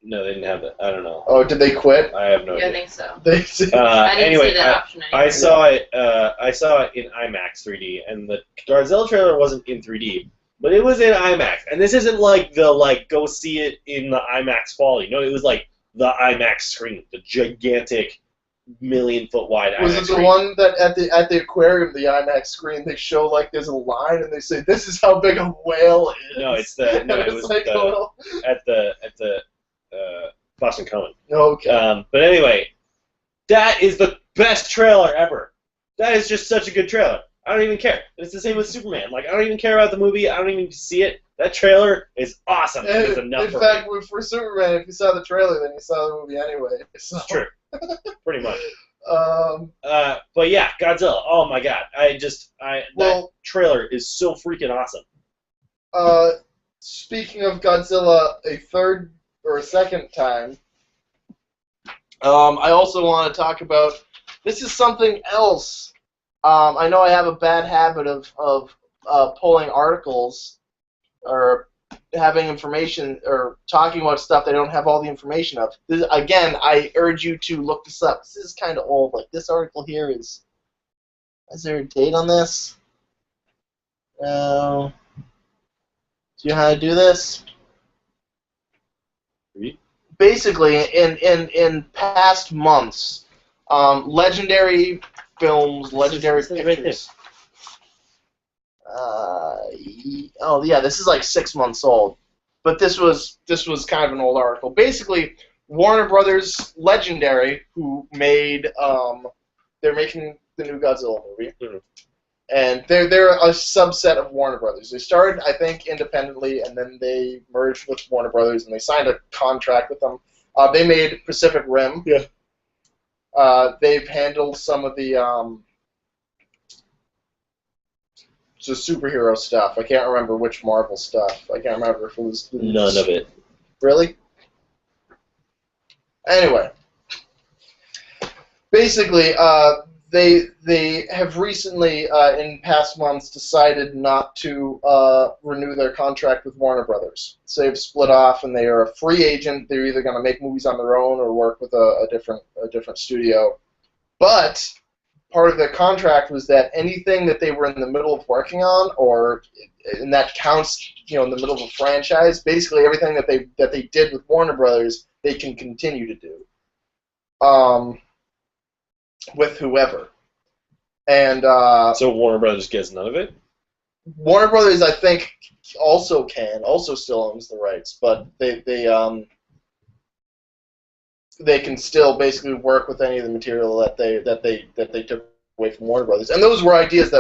No, they didn't have that. I don't know. Oh, did they quit? I have no Yeah, I idea. think so. They I didn't Anyway, see that option anymore. I saw it. I saw it in IMAX 3D, and the Godzilla trailer wasn't in 3D, but it was in IMAX. And this isn't like the go see it in the IMAX quality. No, it was like the IMAX screen, the gigantic 1,000,000-foot wide IMAX Was it the screen. one that at the aquarium, the IMAX screen, they show like there's a line and they say this is how big a whale is? No, it's the no. It It's was like, well, at the Boston Common. okay. But anyway, that is the best trailer ever. That is just such a good trailer. I don't even care. It's the same with Superman. Like, I don't even care about the movie. I don't even see it. That trailer is awesome. And It's enough in for fact, me. For Superman, if you saw the trailer, then you saw the movie anyway. So. It's true. Pretty much. Um, But yeah, Godzilla. Oh my god. That trailer is so freaking awesome. Speaking of Godzilla, a third or a second time, I also want to talk about. This is something else. I know I have a bad habit of pulling articles or having information or talking about stuff they don't have all the information of. Again, I urge you to look this up. This is kind of old. Like this article here is. Is there a date on this? Do you know how to do this? Read? Basically, in past months, legendary films, legendary This is right pictures. Oh yeah, this is like 6 months old, but this was kind of an old article. Basically, Warner Brothers, Legendary, who made they're making the new Godzilla movie, and they're a subset of Warner Brothers. They started, I think, independently, and then they merged with Warner Brothers, and they signed a contract with them. They made Pacific Rim. Yeah. They've handled some of the superhero stuff. I can't remember which Marvel stuff. I can't remember if it was None of it. Really? Anyway, basically, they have recently, in past months, decided not to renew their contract with Warner Brothers. So they've split off, and they are a free agent. They're either going to make movies on their own or work with a different studio. But part of their contract was that anything that they were in the middle of working on, and that counts, in the middle of a franchise, basically everything that they did with Warner Brothers, they can continue to do. With whoever. And So Warner Brothers gets none of it? Warner Brothers, I think, also still owns the rights, but they can still basically work with any of the material that they took away from Warner Brothers. And those were things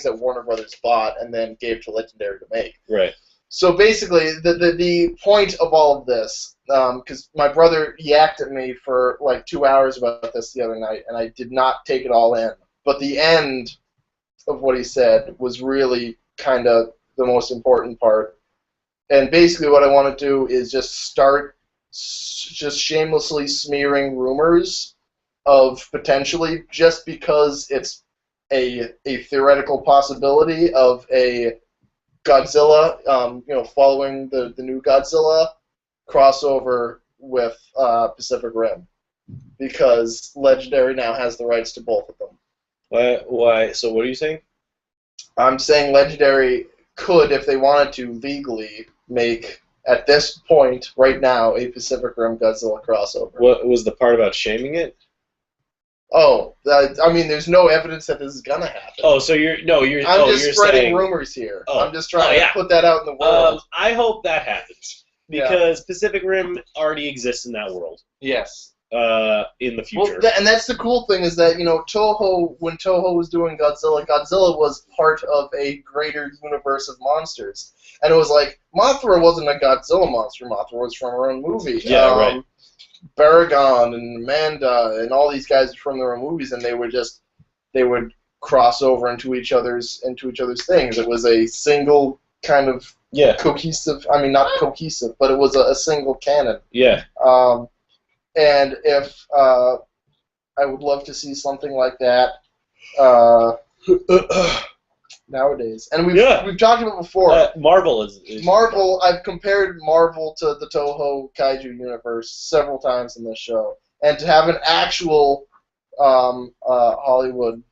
that Warner Brothers bought and then gave to Legendary to make. Right. So basically, the point of all of this, because my brother yacked at me for like 2 hours about this the other night, and I did not take it all in. But the end of what he said was really kind of the most important part. And basically what I want to do is just start just shamelessly smearing rumors of potentially, just because it's a theoretical possibility of a Godzilla, following the new Godzilla crossover with Pacific Rim, because Legendary now has the rights to both of them. Why? So what are you saying? I'm saying Legendary could, if they wanted to, legally make, at this point, right now, a Pacific Rim Godzilla crossover. What was the part about shaming it? Oh, I mean, there's no evidence that this is gonna happen. Oh, so you're I'm just you're spreading saying, rumors here. Oh. I'm just trying yeah. to put that out in the world. I hope that happens because Pacific Rim already exists in that world. Yes. In the future. Well, and that's the cool thing is that, Toho, when Toho was doing Godzilla, Godzilla was part of a greater universe of monsters. And it was like, Mothra wasn't a Godzilla monster. Mothra was from her own movie. Yeah, right. Baragon and Amanda and all these guys are from their own movies, and they would cross over into each other's things. It was a single kind of cohesive. I mean, not cohesive, but it was a single canon. Yeah. And if I would love to see something like that nowadays. And we've talked about it before. Marvel is Marvel. I've compared Marvel to the Toho Kaiju universe several times in this show, and to have an actual Hollywood.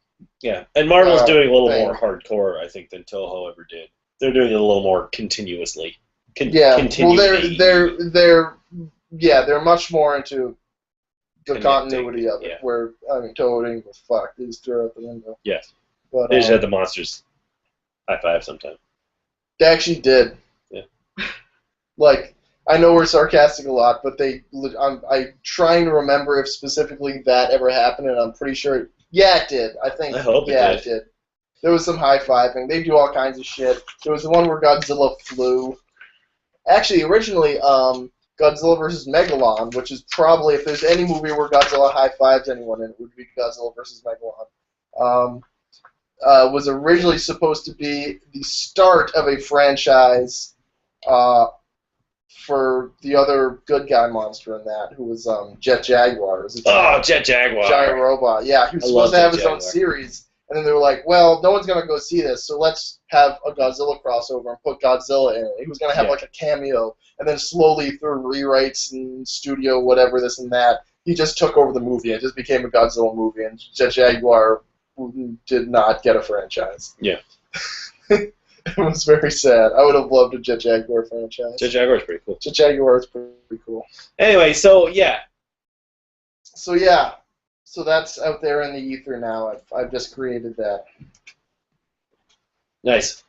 Yeah, and Marvel's doing a little thing. more hardcore, I think, than Toho ever did. They're doing it a little more continuously. Well, they're much more into the Connecting, continuity of it. Where Toho didn't give a fuck; they just threw it out the window. Yes, but they just had the monsters high five sometime. They actually did. Yeah. Like, I know we're sarcastic a lot, but I'm trying to remember if specifically that ever happened, and I'm pretty sure. Yeah, it did. I think. I hope it did. There was some high-fiving. They do all kinds of shit. There was the one where Godzilla flew. Actually, originally, Godzilla vs. Megalon, which is probably, if there's any movie where Godzilla high-fives anyone, it would be Godzilla vs. Megalon. Was originally supposed to be the start of a franchise for the other good guy monster in that, who was Jet Jaguar. Jet Jaguar. Giant robot. Yeah, he was supposed to have his own series. And then they were like, well, no one's going to go see this, so let's have a Godzilla crossover and put Godzilla in it. He was going to have like a cameo, and then slowly through rewrites and studio whatever, this and that, he just took over the movie. It just became a Godzilla movie, and Jet Jaguar did not get a franchise. Yeah. It was very sad. I would have loved a Jet Jaguar franchise. Jet Jaguar is pretty cool. Jet Jaguar is pretty cool. Anyway, so yeah. So that's out there in the ether now. I've just created that. Nice.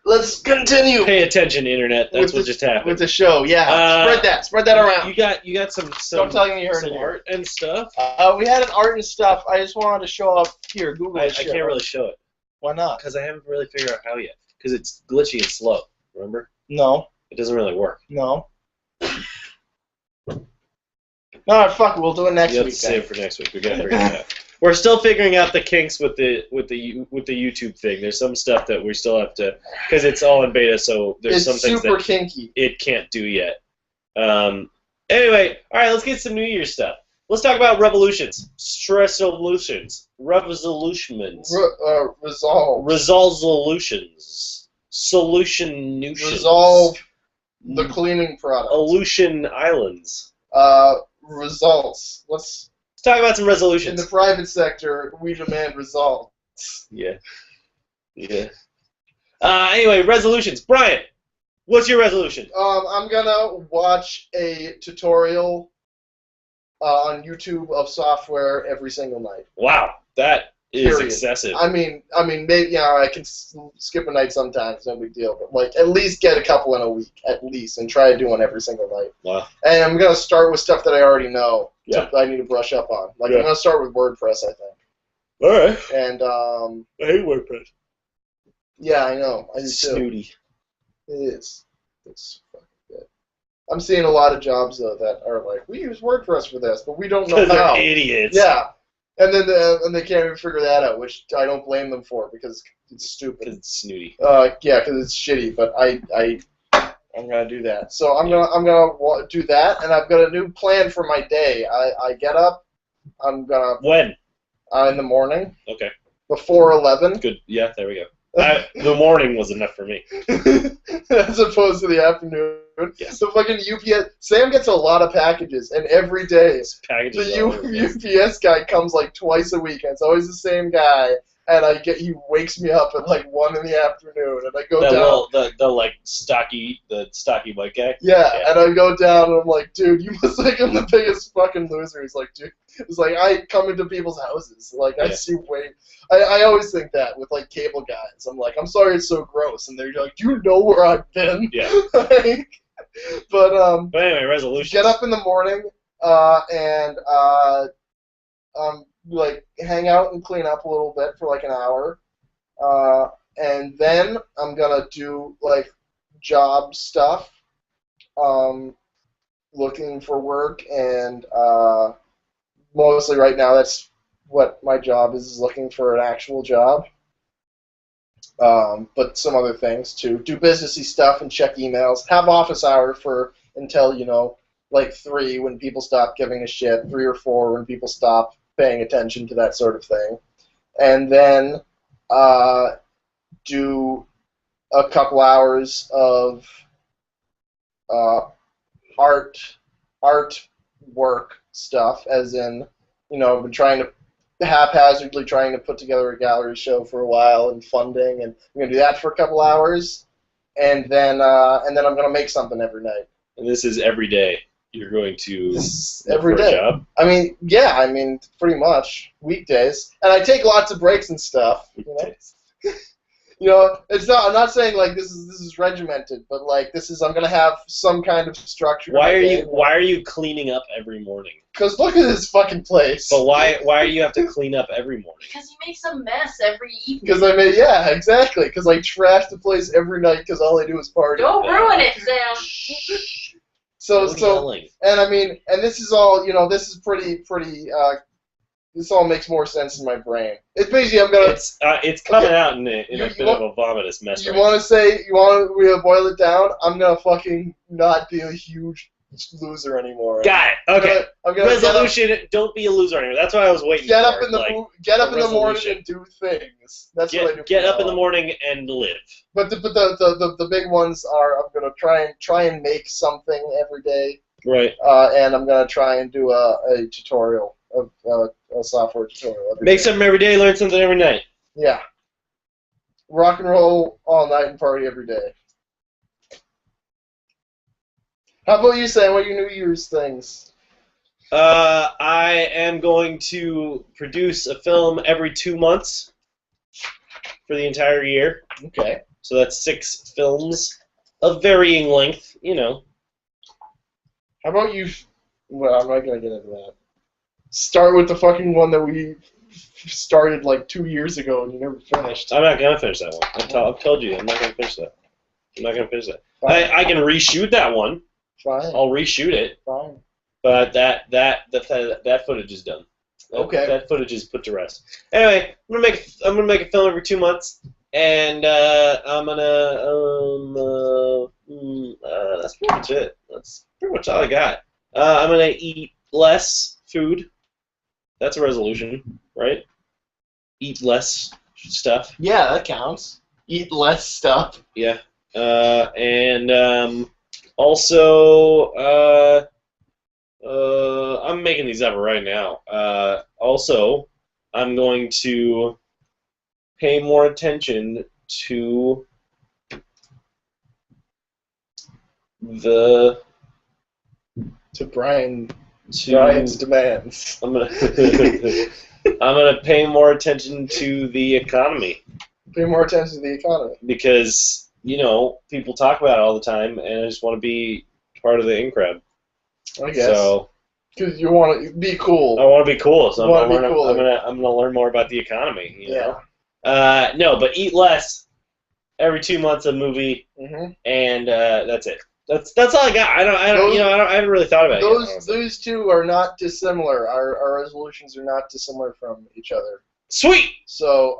Let's continue. Pay attention, Internet. That's what just happened. With the show, yeah. Spread that around. You got some Don't tell me you heard some it art and stuff. We had an art and stuff. I just wanted to show up here. Google I can't really show it. Why not? Because I haven't really figured out how yet. Because it's glitchy and slow. Remember? No. It doesn't really work. No. No, fuck it. We'll do it next week. You have to save it for next week. We gotta figure it out. We're still figuring out the kinks with the YouTube thing. There's some stuff that we still have to, because it's all in beta. So there's some things that kinky. It can't do yet. Anyway, all right. Let's get some New Year's stuff. Let's talk about revolutions, resolutions, resolutions, solutions, resolve the cleaning product, Aleutian Islands. Results. Let's talk about some resolutions. In the private sector, we demand results. Yeah. Anyway, resolutions. Brian, what's your resolution? I'm gonna watch a tutorial on YouTube of software every single night. Wow, that is excessive. I mean, maybe I can skip a night sometimes, no big deal. But like, at least get a couple in a week, at least, and try to do one every single night. Wow. And I'm gonna start with stuff that I already know. Yeah. I need to brush up on. Like, I'm gonna start with WordPress, I think. All right. And I hate WordPress. Yeah, I know. I do too. Snooty. It is. It's fucking good. I'm seeing a lot of jobs though that are like, we use WordPress for this, but we don't know how. They're idiots. Yeah. And then they can't even figure that out, which I don't blame them for because it's stupid. Because it's snooty. Yeah, because it's shitty. But I'm gonna do that. So I'm gonna do that, and I've got a new plan for my day. I get up. I'm gonna when in the morning. Okay. Before 11. Good. Yeah, there we go. The morning was enough for me. As opposed to the afternoon. Yes. The fucking UPS. Sam gets a lot of packages, and every day Packages the UPS guy comes like twice a week, and it's always the same guy. And he wakes me up at like 1 in the afternoon, and I go down. The like stocky white guy. Yeah, and I go down, and I'm like, dude, you must think I'm the biggest fucking loser. He's like, dude, it's like I come into people's houses, like I see way. I always think that with like cable guys. I'm like, I'm sorry, it's so gross, and they're like, do you know where I've been? Yeah. But anyway, resolutions. Get up in the morning, and like hang out and clean up a little bit for like an hour, and then I'm gonna do like job stuff, looking for work, and mostly right now that's what my job is looking for an actual job. But some other things too. Do businessy stuff and check emails. Have office hour until like 3 when people stop giving a shit. 3 or 4 when people stop paying attention to that sort of thing. And then do a couple hours of art work stuff, as in, I've been haphazardly trying to put together a gallery show for a while and funding, and I'm going to do that for a couple hours, and then I'm going to make something every night. And this is every day. You're going to every day. A job? Pretty much weekdays, and I take lots of breaks and stuff. It's not. I'm not saying like this is regimented, but like I'm gonna have some kind of structure. Why are you cleaning up every morning? Because look at this fucking place. But why do you have to clean up every morning? Because he makes a mess every evening. Because exactly. Because I trash the place every night because all I do is party. Don't ruin it, Sam. And this is all, this is pretty, this all makes more sense in my brain. It's basically, it's coming out in a bit of a vomitous mess. You want to boil it down? I'm going to fucking not be a huge loser anymore. Got it. Okay. I'm gonna resolution, don't be a loser anymore. That's what I was waiting get for. Up in the morning and do things. That's what I do. Get up in the morning and live. But the big ones are, I'm going to try and make something every day. Right. And I'm going to try and do a tutorial, a software tutorial every Make day. something every day, learn something every night. Yeah. Rock and roll all night and party every day. How about you, Sam? What are your New Year's things? I am going to produce a film every 2 months for the entire year. Okay. So that's 6 films of varying length, How about you? Well, I'm not going to get into that. Start with the fucking one that we started like 2 years ago and you never finished. I'm not going to finish that one. I've told you, I'm not going to finish that. I can reshoot that one. Fine. I'll reshoot it. Fine. But that footage is done. Okay. That footage is put to rest. Anyway, I'm gonna make a film every 2 months, and I'm gonna that's pretty much it. That's pretty much all I got. I'm gonna eat less food. That's a resolution, right? Eat less stuff. Yeah, that counts. Eat less stuff. Yeah. And also, I'm making these up right now. Also, I'm going to pay more attention to Brian's demands. I'm gonna pay more attention to the economy. Pay more attention to the economy. Because people talk about it all the time, and I just want to be part of the in crowd. I guess. So, because you want to be cool. I want to be cool, so I'm gonna learn more about the economy. You know? No, but eat less. Every 2 months, a movie, and that's it. That's all I got. I haven't really thought about it. Those two are not dissimilar. Our resolutions are not dissimilar from each other. Sweet. So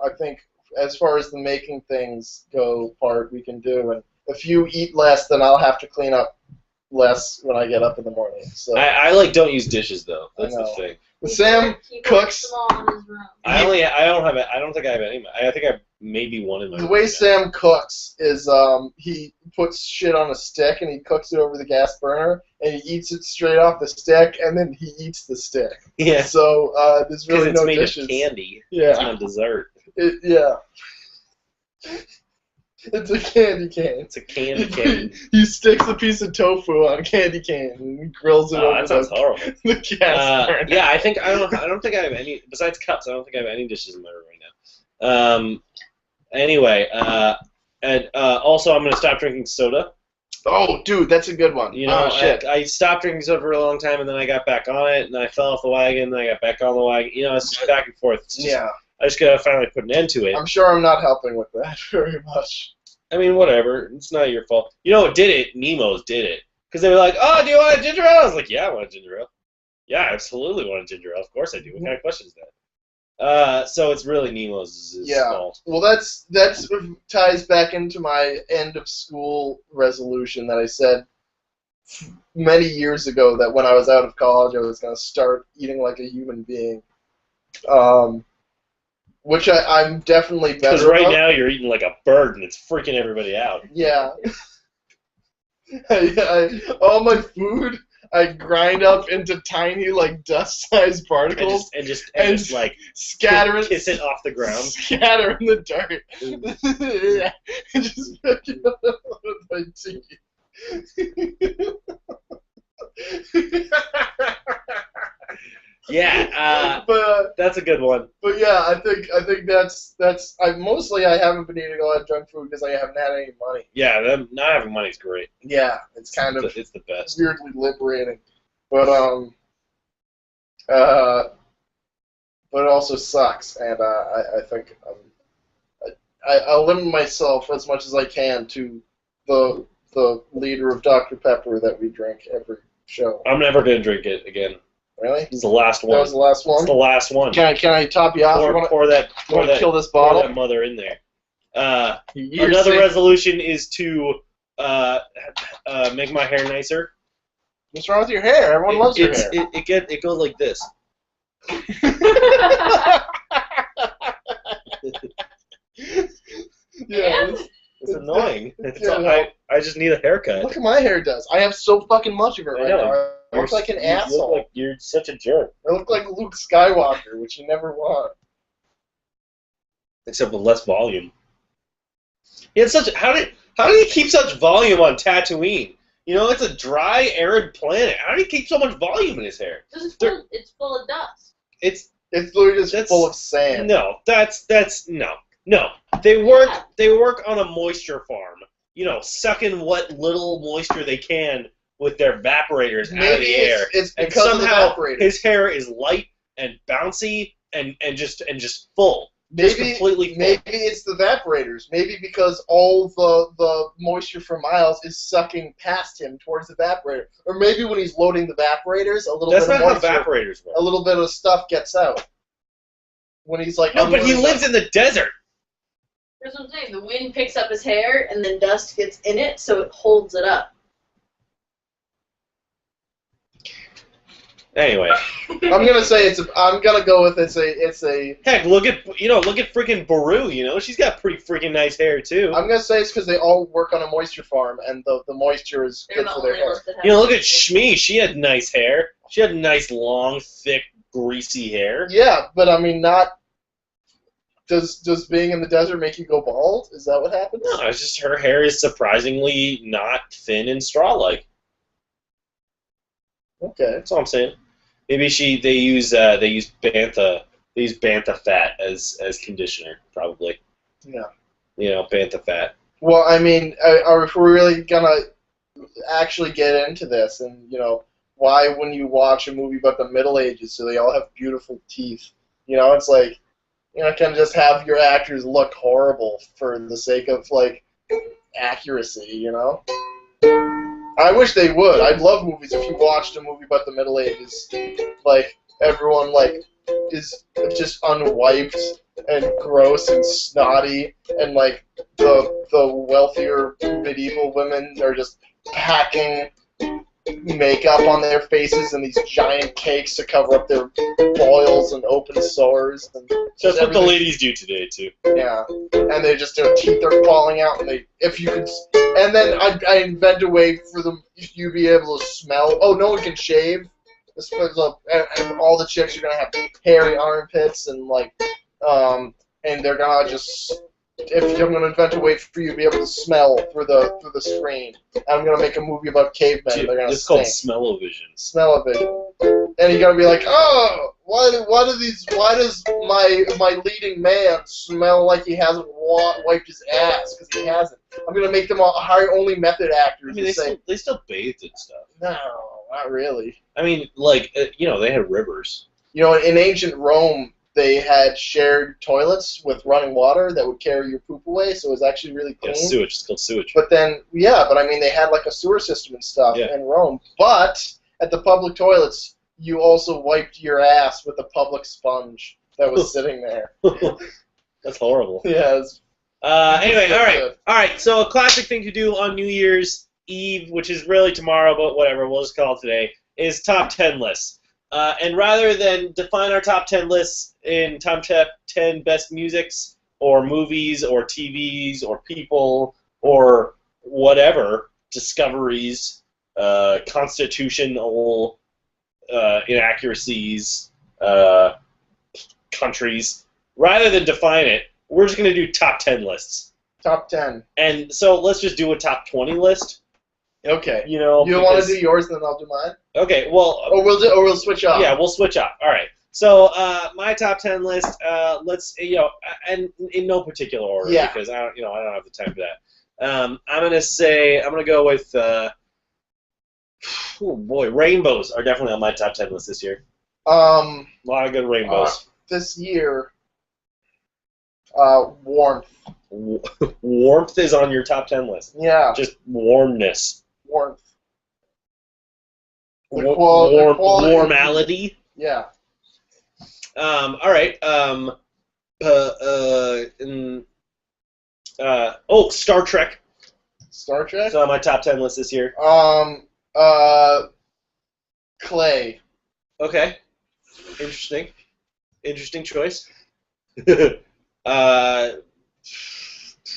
I think as far as the making things go part we can do, and if you eat less, then I'll have to clean up less when I get up in the morning. So I like don't use dishes though. That's I the know. thing. Sam cooks. Small in his room. I don't think I have any. I think I have maybe one in my The room way right Sam cooks is he puts shit on a stick and he cooks it over the gas burner and he eats it straight off the stick and then he eats the stick. now. Yeah. So there's Because really it's no made dishes. of candy. Yeah. It's not dessert. Yeah. It's a candy cane. It's a candy cane. He sticks a piece of tofu on a candy cane and grills it over That sounds the, horrible. the gas burner. Yeah, I don't think I have any besides cups. I don't think I have any dishes in my room right now. Anyway, and also I'm gonna stop drinking soda. Oh, dude, that's a good one. You know, oh, shit. I stopped drinking soda for a long time, and then I got back on it, and I fell off the wagon, and then I got back on the wagon. You know, it's just back and forth. It's just, Yeah. I just gotta finally put an end to it. I'm sure I'm not helping with that very much. I mean, whatever. It's not your fault. You know what did it? Nemo's did it. Because they were like, oh, do you want a ginger ale? I was like, yeah, I want a ginger ale. Yeah, I absolutely want a ginger ale. Of course I do. What kind of question is that? So it's really Nemo's fault. Well, that's ties back into my end of school resolution that I said many years ago that when I was out of college I was going to start eating like a human being. Which I'm definitely better Because right about. now you're eating like a bird and it's freaking everybody out. Yeah. All my food I grind up into tiny, like, dust-sized particles And just like scatter it. kiss it off the ground. Scatter in the dirt. Yeah. And just pick it up with my teeth. Yeah, But that's a good one. yeah, I think that's mostly I haven't been eating a lot of junk food because I haven't had any money. Yeah, not having money's great. Yeah, it's kind of It's the best. weirdly liberating, but it also sucks, and I think I'll limit myself as much as I can to the liter of Dr. Pepper that we drink every show. I'm never gonna drink it again. Really? This is the last one. That was the last one? It's the last one. Can I top you off? Pour that kill this pour bottle? that mother in there. You're Another sick. resolution is to make my hair nicer. What's wrong with your hair? Everyone loves your hair. It goes like this. Yeah. It's annoying. Yeah. I just need a haircut. Look at my hair does. I have so fucking much of it right now. I look like an You asshole. look like you're such a jerk. I look like Luke Skywalker, which you never want. Except with less volume. He had such. How did he keep such volume on Tatooine? You know, it's a dry, arid planet. How did he keep so much volume in his hair? It's full of dust. It's literally just full of sand. No, that's no. They work on a moisture farm. You know, sucking what little moisture they can with their evaporators out of the air. It's And because of the somehow evaporators. his hair is light and bouncy and just full. Just completely full. Maybe it's the evaporators. Maybe because all the moisture for miles is sucking past him towards the evaporator. Or maybe when he's loading the evaporators, That's not how moisture, evaporators work. a little bit of stuff gets out. When he's like, No, but he lives in the desert. That's what I'm saying. The wind picks up his hair, and then dust gets in it, so it holds it up. Anyway, I'm gonna go with it's a. heck, look at freaking Baru. You know, she's got pretty freaking nice hair too. I'm gonna say it's because they all work on a moisture farm, and the moisture is They're good the for their only hair. ones that have You know, look at moisture. Shmi. She had nice hair. She had nice, long, thick, greasy hair. Yeah, but I mean, not. Does being in the desert make you go bald? Is that what happens? No, it's just her hair is surprisingly not thin and straw-like. Okay. That's all I'm saying. Maybe they use bantha fat as conditioner, probably. Yeah. You know, bantha fat. Well, I mean, if we're really gonna actually get into this, and you know, why when you watch a movie about the Middle Ages, so they all have beautiful teeth? You know, it's like, you know, kind of just have your actors look horrible for the sake of like accuracy. You know. I wish they would. I'd love movies if you watched a movie about the Middle Ages. Like, everyone, like, is just unwiped and gross and snotty, and, like, the wealthier medieval women are just packing makeup on their faces and these giant cakes to cover up their boils and open sores. And That's what the ladies do today too. Yeah, and they just their teeth are falling out, and and then I invent a way for them you be able to smell. Oh, no one can shave. And all the chicks are gonna have hairy armpits and and they're gonna just. I'm gonna invent a way for you to be able to smell through the screen. And I'm gonna make a movie about cavemen. Dude, they're gonna it's called stink. smell-o-vision. Smell-o-vision. And you're gonna be like, oh, why does my leading man smell like he hasn't wiped his ass? Because he hasn't. I'm gonna make them hire only method actors. I mean, they still bathed and stuff. No, not really. I mean, they had rivers. In ancient Rome, they had shared toilets with running water that would carry your poop away, so it was actually really clean. Yeah, sewage. It's called sewage. But then, I mean, they had like a sewer system and stuff in Rome. But at the public toilets, you also wiped your ass with a public sponge that was sitting there. That's horrible. Yeah. Anyway, all right. So a classic thing to do on New Year's Eve, which is really tomorrow, but whatever, we'll just call it today, is top 10 lists. And rather than define our top 10 lists in top 10 best musics or movies or TVs or people or whatever, discoveries, constitutional inaccuracies, countries, rather than define it, we're just going to do top 10 lists. Top 10. And so let's just do a top 20 list. Okay. You want to do yours, and then I'll do mine? Okay, well... Or we'll switch up. Yeah, we'll switch up. All right. So my top 10 list, let's, and in no particular order, because I don't have the time for that. I'm gonna go with, rainbows are definitely on my top 10 list this year. A lot of good rainbows. This year, warmth. Warmth is on your top 10 list. Yeah. Just warmness. Warmth. Warmality. Yeah. All right. Star Trek. Star Trek? It's on my top 10 list this year. Clay. Okay. Interesting choice.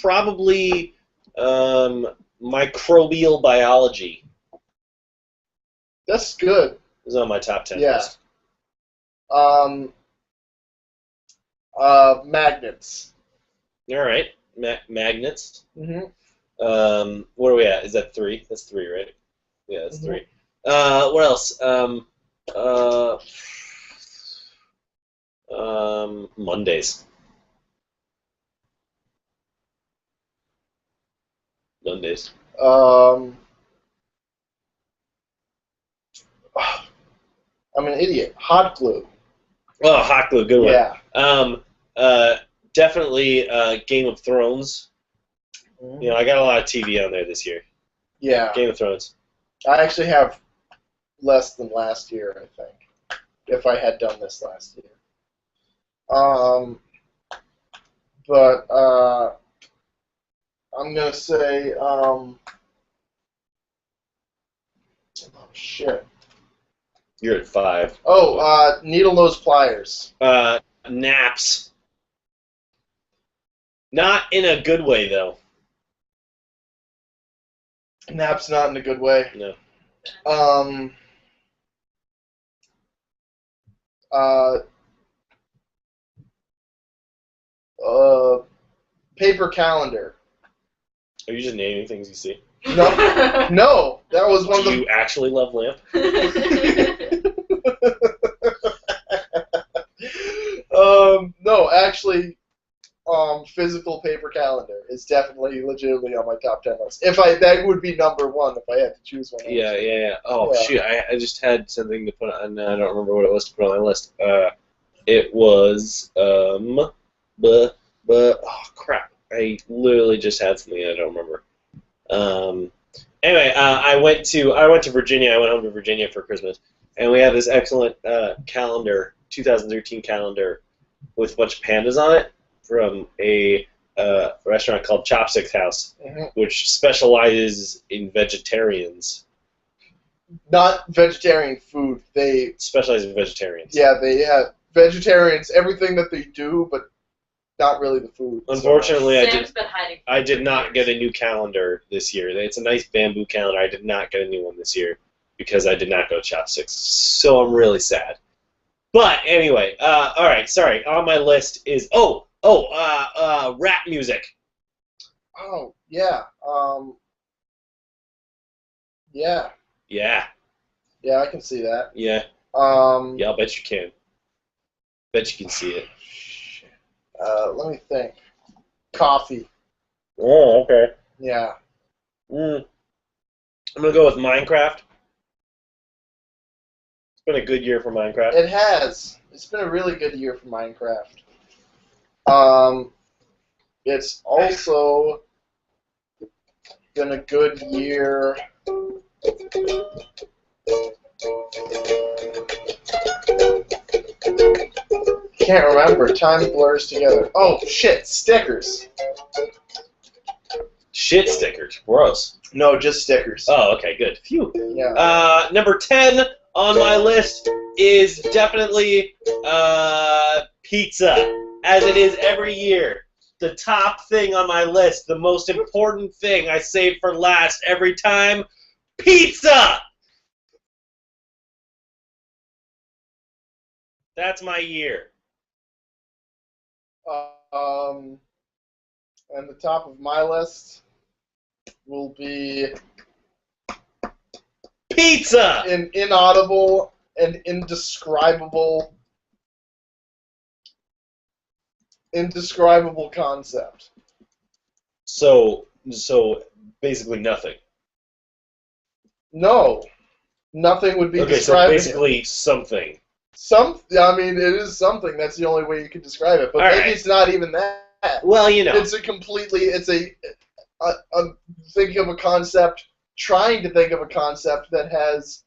Probably microbial biology. That's good. Is on my top 10 yeah. list. Magnets. All right. Magnets. Mm-hmm. What are we at? Is that 3? That's 3, right? Yeah, that's 3. What else? Mondays. Mondays. I'm an idiot. Hot glue. Oh, hot glue, good one. Yeah. Definitely Game of Thrones. Mm-hmm. I got a lot of TV on there this year. Yeah. Game of Thrones. I actually have less than last year, I think, if I had done this last year. But I'm gonna say, oh shit. You're at 5. Oh, needle nose pliers. Naps. Not in a good way, though. Naps not in a good way. No. Paper calendar. Are you just naming things you see? No, no, that was one of Do the. you actually love lamp? No, actually, physical paper calendar is definitely legitimately on my top 10 list. That would be number 1 if I had to choose one. Yeah. Oh, Yeah. shoot, I just had something to put on, I don't remember what it was to put on my list. It was, oh, crap. I literally just had something I don't remember. Anyway, I went to Virginia. I went home to Virginia for Christmas, and we had this excellent calendar, 2013 calendar, with a bunch of pandas on it from a restaurant called Chopsticks House, which specializes in vegetarians. not vegetarian food. They specialize in vegetarians. Yeah, they have vegetarians, everything that they do, but not really the food. Unfortunately, Sam's been hiding. I did not get a new calendar this year. It's a nice bamboo calendar. I did not get a new one this year because I did not go to Chopsticks. So I'm really sad. But anyway, all right, sorry. On my list is rap music. Oh, yeah. Yeah. Yeah. Yeah, I can see that. Yeah. Yeah, I'll bet you can. Bet you can see it. Let me think. Coffee. Oh, okay. Yeah. I'm gonna go with Minecraft. It's been a good year for Minecraft. It has. It's been a really good year for Minecraft. It's also been a good year. Can't remember. Time blurs together. Oh shit! Stickers. Shit stickers. Gross. No, just stickers. Oh, okay, good. Phew. Yeah. Number 10 on my list is definitely pizza, as it is every year. The top thing on my list, the most important thing I save for last every time, pizza! That's my year. And the top of my list will be Pizza! an inaudible and indescribable concept. So basically nothing. No, nothing would be Okay, so describing basically something. I mean, it is something. That's the only way you can describe it. But All maybe right. it's not even that. Well, you know. It's thinking of a concept, trying to think of a concept that has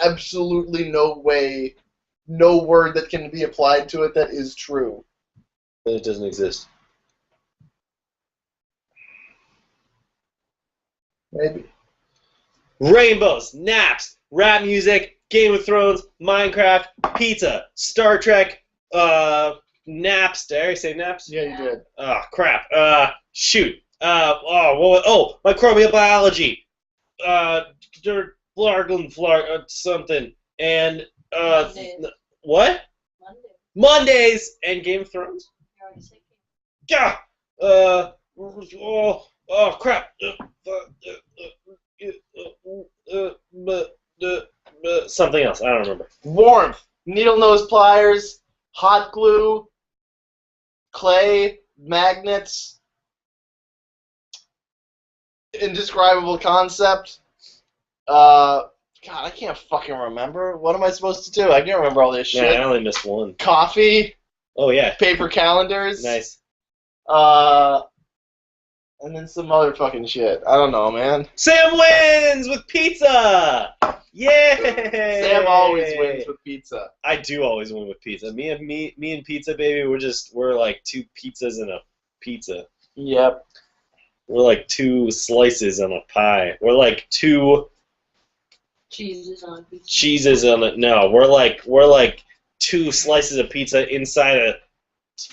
absolutely no word that can be applied to it that is true. But it doesn't exist. Maybe. Rainbows, naps, rap music, Game of Thrones, Minecraft, pizza, Star Trek, naps. Did I already say naps? Yeah, you did. Oh, crap. Shoot. Microbiology. Something. And, Mondays. what? Mondays and Game of Thrones? You already said Yeah. Crap. Something else. I don't remember. Warmth, needle nose pliers, hot glue, clay, magnets, indescribable concept. God, I can't fucking remember. What am I supposed to do? I can't remember all this shit. Yeah, I only missed one. Coffee, Oh, yeah. paper calendars. Nice. And then some other fucking shit. I don't know, man. Sam wins with pizza! Yay! Sam always wins with pizza. I do always win with pizza. Me and pizza, baby, we're like two pizzas in a pizza. Yep. We're like two slices on a pie. We're like two cheeses on pizza. cheeses on it. No, we're like two slices of pizza inside a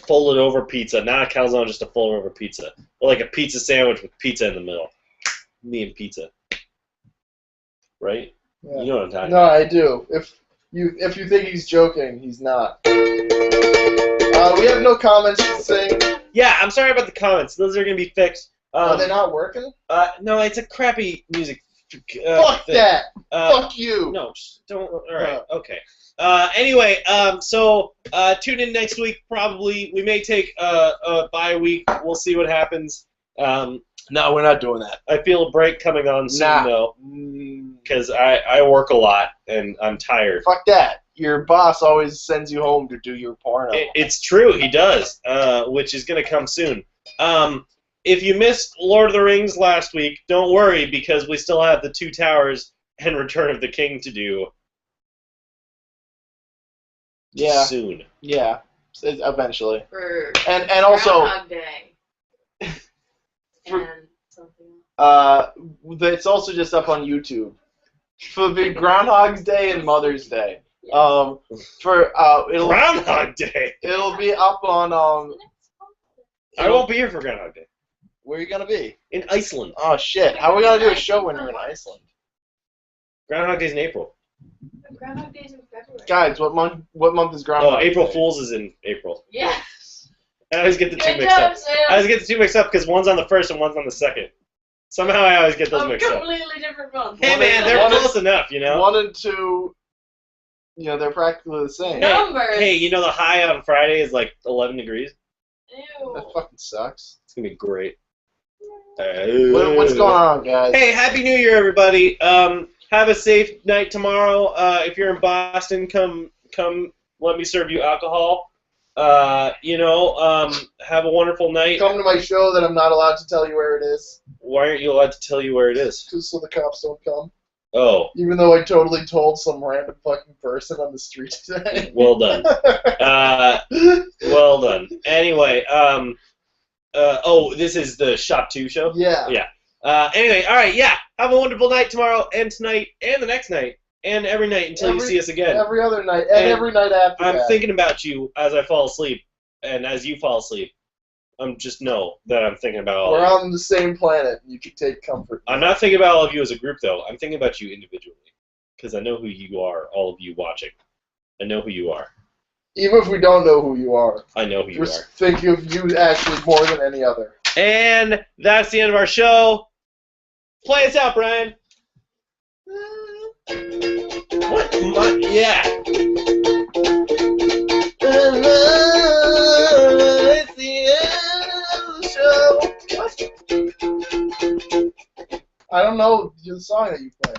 folded over pizza. Not a calzone, just a folded over pizza. We're like a pizza sandwich with pizza in the middle. Me and pizza. Right? Yeah. You know what I'm talking No, about. I do. If you think he's joking, he's not. We have no comments to say. Yeah, I'm sorry about the comments. Those are going to be fixed. Are they not working? No, it's a crappy music Fuck thing. that! Uh, Fuck you! No, don't. All right, okay. Anyway, so tune in next week. Probably we may take a bye week. We'll see what happens. No, we're not doing that. I feel a break coming on soon Nah. though, because I work a lot and I'm tired. Fuck that. Your boss always sends you home to do your porno. It's true, he does, which is gonna come soon. If you missed Lord of the Rings last week, don't worry because we still have the Two Towers and Return of the King to do. Yeah. Soon. Yeah. Eventually. For And also, Groundhog Day. For- And something else. it's also just up on YouTube. for the Groundhog's Day and Mother's Day. It'll Groundhog Day. it'll be up on I won't be here for Groundhog Day. Where are you gonna be? In Iceland. Oh shit! How are we gonna do a show when you're in Iceland? Groundhog Day's in April. Groundhog Day's in February. Guys, what month? What month is Groundhog? Oh, April Day? Fool's is in April. Yes. I always get the two Good mixed job, up. Sam. I always get the two mixed up because one's on the 1st and one's on the 2nd. Somehow I always get those mixed up. Completely different month. Hey man, they're close enough, you know. 1 and 2. You know, they're practically the same. No. Numbers. Hey, you know the high on Friday is like 11 degrees. Ew. That fucking sucks. It's gonna be great. What's going on, guys? Hey, Happy New Year, everybody. Have a safe night tomorrow. If you're in Boston, come. Let me serve you alcohol. Have a wonderful night. Come to my show that I'm not allowed to tell you where it is, Why aren't you allowed to tell you where it is? just so the cops don't come. Oh, Even though I totally told some random fucking person on the street today. well done. Well done. Anyway, this is the Shop 2 show? Yeah. Yeah. Anyway, all right, yeah. Have a wonderful night tomorrow and tonight and the next night and every night until you see us again. Every other night, and every night after I'm that. thinking about you as I fall asleep and as you fall asleep. Just know that I'm thinking about all We're of you. on the same planet. You can take comfort. I'm not thinking about all of you as a group, though. I'm thinking about you individually because I know who you are, all of you watching. I know who you are. Even if we don't know who you are. I know who you We're are. thinking of you actually more than any other. And that's the end of our show. Play us out, Brian. What? Yeah. It's the end of the show. I don't know the song that you played.